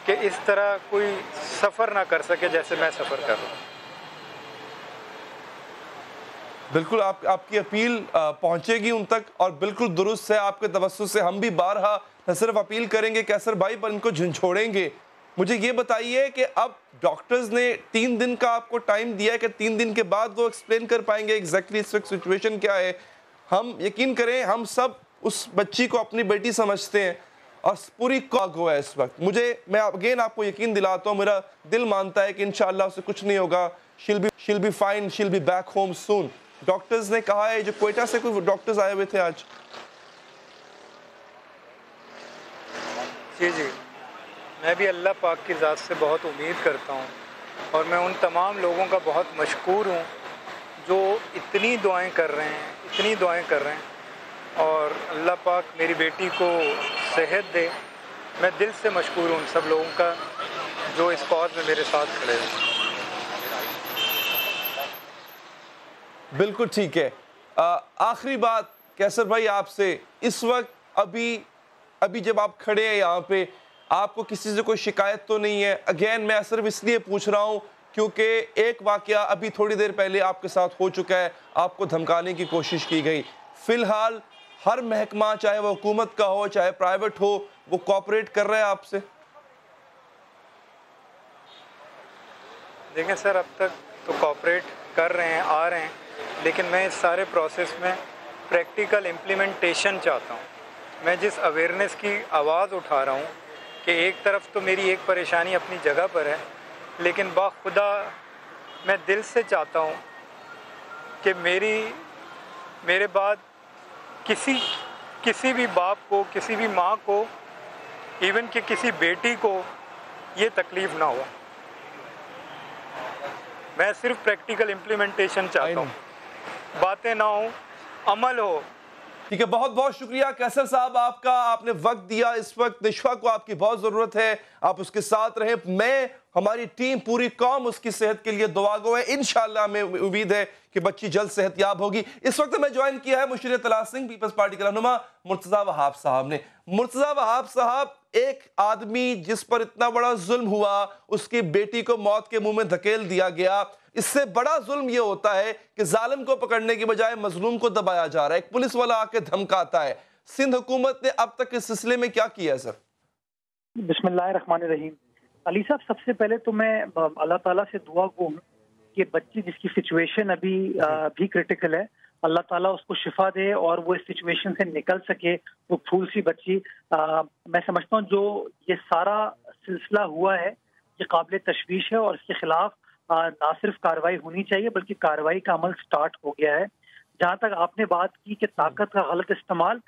S18: کہ اس طرح کوئی سفر نہ کر سکے جیسے میں سفر کر رہا ہوں۔
S1: بالکل آپ کی اپیل پہنچے گی ان تک، اور بالکل درست ہے، آپ کے توسط سے ہم بھی بارہا نہ صرف اپیل کریں گے کیسر بھائی، پر ان کو جھنجھوڑیں گے۔ مجھے یہ بتائیے کہ اب ڈاکٹرز نے 3 دن کا آپ کو ٹائم دیا ہے کہ 3 دن کے بعد وہ ایکسپلین کر پائیں گے ایگزیکٹلی اس وقت سچویشن کیا ہے۔ ہم یقین کریں ہم سب اس بچی کو اپنی بیٹی سمجھتے ہیں اور پوری ہے اس وقت۔ میں اگین آپ کو یقین دلاتا ہوں، میرا دل مانتا ہے کہ انشاءاللہ اسے کچھ نہیں ہوگا، she'll be fine, she'll be back home soon۔ Doctors نے کہا ہے، جو کوئٹہ سے کوئی ڈاکٹرز آئے ہوئے تھے آج؟
S18: جی میں بھی اللہ پاک کی ذات سے بہت امید کرتا ہوں، اور میں ان تمام لوگوں کا بہت مشکور ہوں جو اتنی دعائیں کر رہے ہیں، اور اللہ پاک میری بیٹی کو صحت دے۔ میں دل سے مشکور ہوں ان سب لوگوں کا جو اس کاز میں میرے ساتھ کھڑے ہیں۔
S1: بالکل ٹھیک ہے۔ آخری بات کیسر بھائی آپ سے، اس وقت ابھی جب آپ کھڑے ہیں یہاں پہ، آپ کو کسی سے کوئی شکایت تو نہیں ہے؟ اگین میں صرف اس لیے پوچھ رہا ہوں کیونکہ ایک واقعہ ابھی تھوڑی دیر پہلے آپ کے ساتھ ہو چکا ہے، آپ کو دھمکانے کی کوشش کی گئی۔ فی الحال ہر محکمہ، چاہے وہ حکومت کا ہو چاہے پرائیویٹ ہو، وہ کوآپریٹ کر رہا ہے آپ سے؟
S18: دیکھیں سر، اب تک تو کوآپریٹ کر رہے ہیں، آ رہے ہیں، لیکن میں اس سارے پروسیس میں پریکٹیکل امپلیمنٹیشن چاہتا ہوں۔ میں جس اویئرنیس کی آواز اٹھا رہا ہوں کہ ایک طرف تو میری ایک پریشانی اپنی جگہ پر ہے، لیکن باخدا میں دل سے چاہتا ہوں کہ میرے بعد کسی بھی باپ کو، کسی بھی ماں کو، ایون کہ کسی بیٹی کو یہ تکلیف نہ ہو۔ میں صرف پریکٹیکل امپلیمنٹیشن چاہتا ہوں، باتیں نہ ہوں، عمل ہو۔
S1: ٹھیک ہے، بہت بہت شکریہ کیسر صاحب آپ کا، آپ نے وقت دیا۔ اس وقت نشوہ کو آپ کی بہت ضرورت ہے، آپ اس کے ساتھ رہیں۔ میں، ہماری ٹیم، پوری قوم اس کی صحت کے لیے دعا گو ہے۔ انشاءاللہ ہمیں امید ہے کہ بچی جلد صحت یاب ہوگی۔ اس وقت میں جوائن کیا ہے مشیر اطلاع سنگھ، پیپلز پارٹی کے رہنما مرتضیٰ وہاب صاحب نے۔ مرتضیٰ وہاب صاحب، ایک آدمی جس پر اتنا بڑا ظلم ہوا، اس کی بیٹی کو موت کے منہ میں دھکیل دیا گیا، اس سے بڑا ظلم یہ ہوتا ہے کہ ظالم کو پکڑنے کی بجائے مظلوم کو دبایا جا رہا ہے۔ ایک پولیس والا آ کے دھمکاتا ہے۔ سندھ حکومت نے اب تک اس سلسلے میں کیا کیا ہے سر؟
S19: بسم اللہ الرحمن الرحیم۔ علی صاحب، سب سے پہلے تو میں اللہ تعالیٰ سے دعا گو ہوں کہ بچی جس کی سچویشن ابھی بھی کرٹیکل ہے، اللہ تعالیٰ اس کو شفا دے اور وہ اس سچویشن سے نکل سکے، وہ پھول سی بچی۔ میں سمجھتا ہوں جو یہ سارا سلسلہ ہوا ہے یہ قابل تشویش ہے، اور اس کے خلاف نہ صرف کارروائی ہونی چاہیے بلکہ کارروائی کا عمل سٹارٹ ہو گیا ہے۔ جہاں تک آپ نے بات کی کہ طاقت کا غلط استعمال،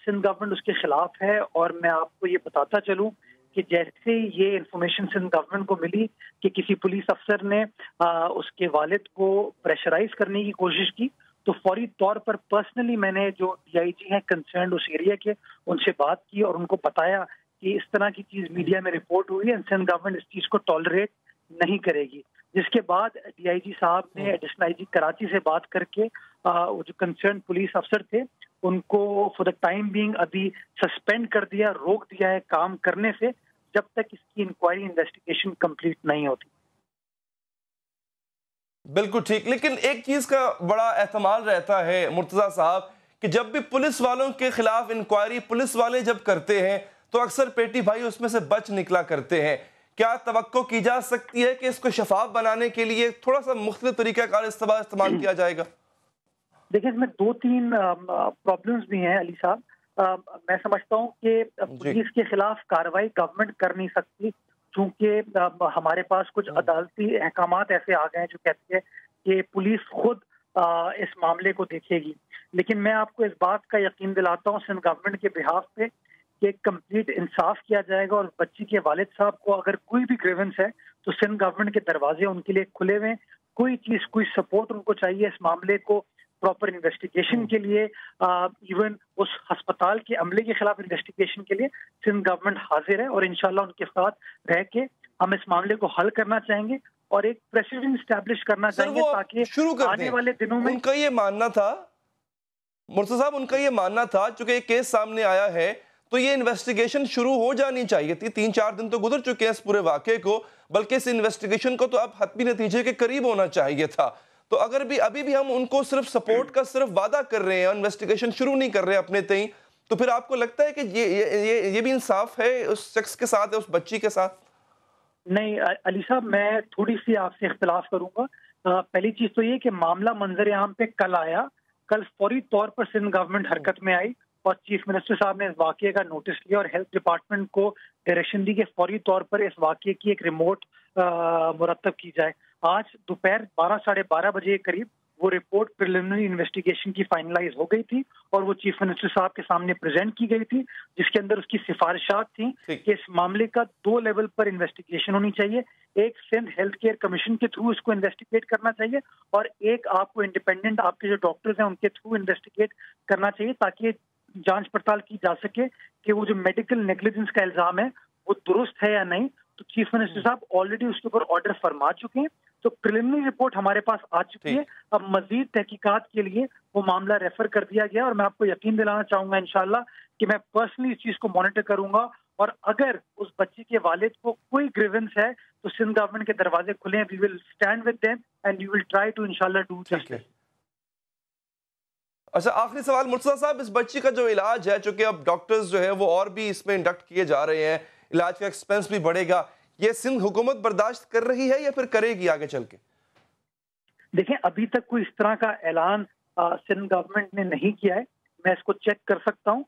S19: سندھ گورنمنٹ اس کے خلاف ہے، اور میں آپ کو یہ بتاتا چلوں کہ جیسے یہ انفارمیشن سندھ گورنمنٹ کو ملی کہ کسی پولیس افسر نے اس کے والد کو پریشرائز کرنے کی کوشش کی، تو فوری طور پر پرسنلی میں نے جو ڈی آئی جی ہیں کنسرنڈ اس ایریا کے، ان سے بات کی اور ان کو بتایا کہ اس طرح کی چیز میڈیا میں رپورٹ ہوئی ہے، سندھ گورنمنٹ اس چیز کو ٹالریٹ نہیں کرے گی۔ جس کے بعد ڈی آئی جی صاحب نے ایڈیشنل آئی جی کراچی سے بات کر کے وہ جو کنسرن پولیس افسر تھے ان کو فور دا ٹائم بینگ ابھی سسپینڈ کر دیا، روک دیا ہے کام کرنے سے جب تک اس کی انکوائری انویسٹیگیشن کمپلیٹ نہیں ہوتی۔
S1: بالکل ٹھیک، لیکن ایک چیز کا بڑا احتمال رہتا ہے مرتضیٰ صاحب کہ جب بھی پولیس والوں کے خلاف انکوائری پولیس والے جب کرتے ہیں تو اکثر پیٹی بھائی اس میں سے بچ نکلا کرتے ہیں۔ کیا توقع کی جا سکتی ہے کہ اس کو شفاف بنانے کے لیے تھوڑا سا مختلف طریقہ کار استعمال کیا جائے گا؟
S19: دیکھیں اس میں 2-3 پرابلمز بھی ہیں علی صاحب۔ میں سمجھتا ہوں کہ پولیس کے خلاف کارروائی گورنمنٹ کر نہیں سکتی، چونکہ ہمارے پاس کچھ عدالتی احکامات ایسے آ گئے ہیں جو کہتے ہیں کہ پولیس خود اس معاملے کو دیکھے گی۔ لیکن میں آپ کو اس بات کا یقین دلاتا ہوں سندھ گورنمنٹ کے بہاف پہ کہ کمپلیٹ انصاف کیا جائے گا، اور بچی کے والد صاحب کو اگر کوئی بھی گریونس ہے تو سندھ گورنمنٹ کے دروازے ان کے لیے کھلے ہوئے ہیں۔ کوئی سپورٹ ان کو چاہیے اس معاملے کو پراپر انویسٹیگیشن کے لیے، ایون اس ہسپتال کے عملے کے خلاف انویسٹیگیشن کے لیے سندھ گورنمنٹ حاضر ہے، اور انشاءاللہ ان کے ساتھ رہ کے ہم اس معاملے کو حل کرنا چاہیں گے اور ایک پریسیڈنٹ اسٹیبلش کرنا چاہیں گے تاکہ آنے والے دنوں میں
S1: ان کا یہ ماننا تھا مرتضیٰ صاحب، ان کا یہ ماننا تھا چونکہ ایک کیس سامنے آیا ہے تو یہ انویسٹیگیشن شروع ہو جانی چاہیے تھی۔ 3-4 دن تو گزر چکے ہیں اس پورے واقعے کو، بلکہ اس انویسٹیگیشن کو تو اب حتمی نتیجے کے قریب ہونا چاہیے تھا۔ تو اگر بھی ابھی بھی ہم ان کو صرف سپورٹ کا صرف وعدہ کر رہے ہیں، انویسٹیگیشن شروع نہیں کر رہے اپنے تئیں، تو پھر آپ کو لگتا ہے کہ یہ بھی انصاف ہے اس شخص کے ساتھ، اس بچی کے ساتھ؟
S19: نہیں علی صاحب، میں تھوڑی سی آپ سے اختلاف کروں گا۔ پہلی چیز تو یہ کہ معاملہ منظر عام پہ کل آیا، کل فوری طور پر سندھ گورنمنٹ حرکت میں آئی اور چیف منسٹر صاحب نے اس واقعے کا نوٹس لیا اور ہیلتھ ڈپارٹمنٹ کو ڈائریکشن دی کہ فوری طور پر اس واقعے کی ایک رپورٹ مرتب کی جائے۔ آج دوپہر 12-12:30 بجے کے قریب وہ رپورٹ پریلیمنری انویسٹیگیشن کی فائنلائز ہو گئی تھی اور وہ چیف منسٹر صاحب کے سامنے پریزنٹ کی گئی تھی، جس کے اندر اس کی سفارشات تھیں کہ اس معاملے کا 2 لیول پر انویسٹیگیشن ہونی چاہیے۔ ایک سندھ ہیلتھ کیئر کمیشن کے تھرو اس کو انویسٹیگیٹ کرنا چاہیے، اور ایک آپ کو انڈیپینڈنٹ آپ کے جو ڈاکٹرز ہیں ان کے تھرو انویسٹیگیٹ کرنا چاہیے تاکہ جانچ پڑتال کی جا سکے کہ وہ جو میڈیکل نیگلیجنس کا الزام ہے وہ درست ہے یا نہیں۔ تو چیف منسٹر صاحب آلریڈی اس کے اوپر آرڈر فرما چکے ہیں، تو پریلیمنری رپورٹ ہمارے پاس آ چکی ہے۔ اب مزید تحقیقات کے لیے وہ معاملہ ریفر کر دیا گیا، اور میں آپ کو یقین دلانا چاہوں گا انشاءاللہ کہ میں پرسنلی اس چیز کو مانیٹر کروں گا، اور اگر اس بچی کے والد کو کوئی گریونس ہے تو سندھ گورنمنٹ کے دروازے کھلے ہیں۔ We will stand with them and we will try to انشاءاللہ ڈو جسٹس۔
S1: اچھا، آخری سوال مرتضیٰ صاحب، اس بچی کا جو علاج ہے، چونکہ اب ڈاکٹرز جو ہے وہ اور بھی اس میں انڈکٹ کیے جا رہے ہیں، علاج کا ایکسپینس بھی بڑھے گا، یہ سندھ حکومت برداشت کر رہی ہے یا پھر کرے گی آگے چل کے؟
S19: دیکھیں ابھی تک کوئی اس طرح کا اعلان سندھ گورنمنٹ نے نہیں کیا ہے۔ میں اس کو چیک کر سکتا ہوں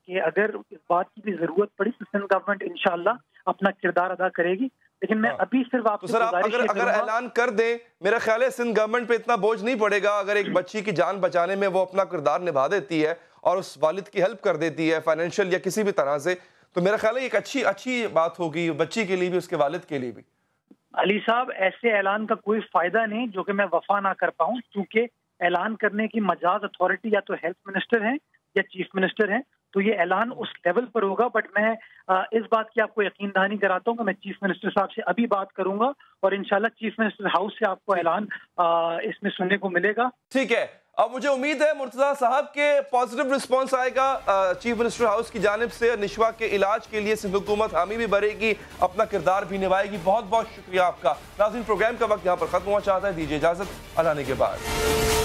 S19: کہ اگر اس بات کی بھی ضرورت پڑی تو سندھ گورنمنٹ انشاءاللہ اپنا کردار ادا کرے گی، لیکن میں ابھی صرف آپ سے
S1: اگر اعلان کر دیں، میرا خیال ہے سندھ گورنمنٹ پہ اتنا بوجھ نہیں پڑے گا اگر ایک بچی کی جان بچانے میں وہ اپنا کردار نبھا دیتی ہے اور اس والد کی ہیلپ کر دیتی ہے فائنینشیل یا کسی بھی طرح سے، تو میرا خیال ہے ایک اچھی بات ہوگی بچی کے لیے بھی، اس کے والد کے لیے بھی۔
S19: علی صاحب، ایسے اعلان کا کوئی فائدہ نہیں جو کہ میں وفا نہ کر پاؤں، کیونکہ اعلان کرنے کی مجاز اتھارٹی یا تو ہیلتھ منسٹر ہیں یا چیف منسٹر ہیں، تو یہ اعلان اس لیول پر ہوگا۔ بٹ میں اس بات کی آپ کو یقین دہانی کراتا ہوں کہ میں چیف منسٹر صاحب سے ابھی بات کروں گا اور انشاءاللہ چیف منسٹر ہاؤس سے آپ کو اعلان اس میں سننے کو ملے گا۔
S1: ٹھیک ہے، اب مجھے امید ہے مرتضیٰ صاحب کے پازیٹیو رسپانس آئے گا چیف منسٹر ہاؤس کی جانب سے، نشوا کے علاج کے لیے سندھ حکومت حامی بھی بھرے گی، اپنا کردار بھی نبھائے گی۔ بہت بہت شکریہ آپ کا۔ ناظرین، پروگرام کا وقت یہاں پر ختم ہوا چاہتا ہے، دیجیے اجازت، اللہ نے کے بعد۔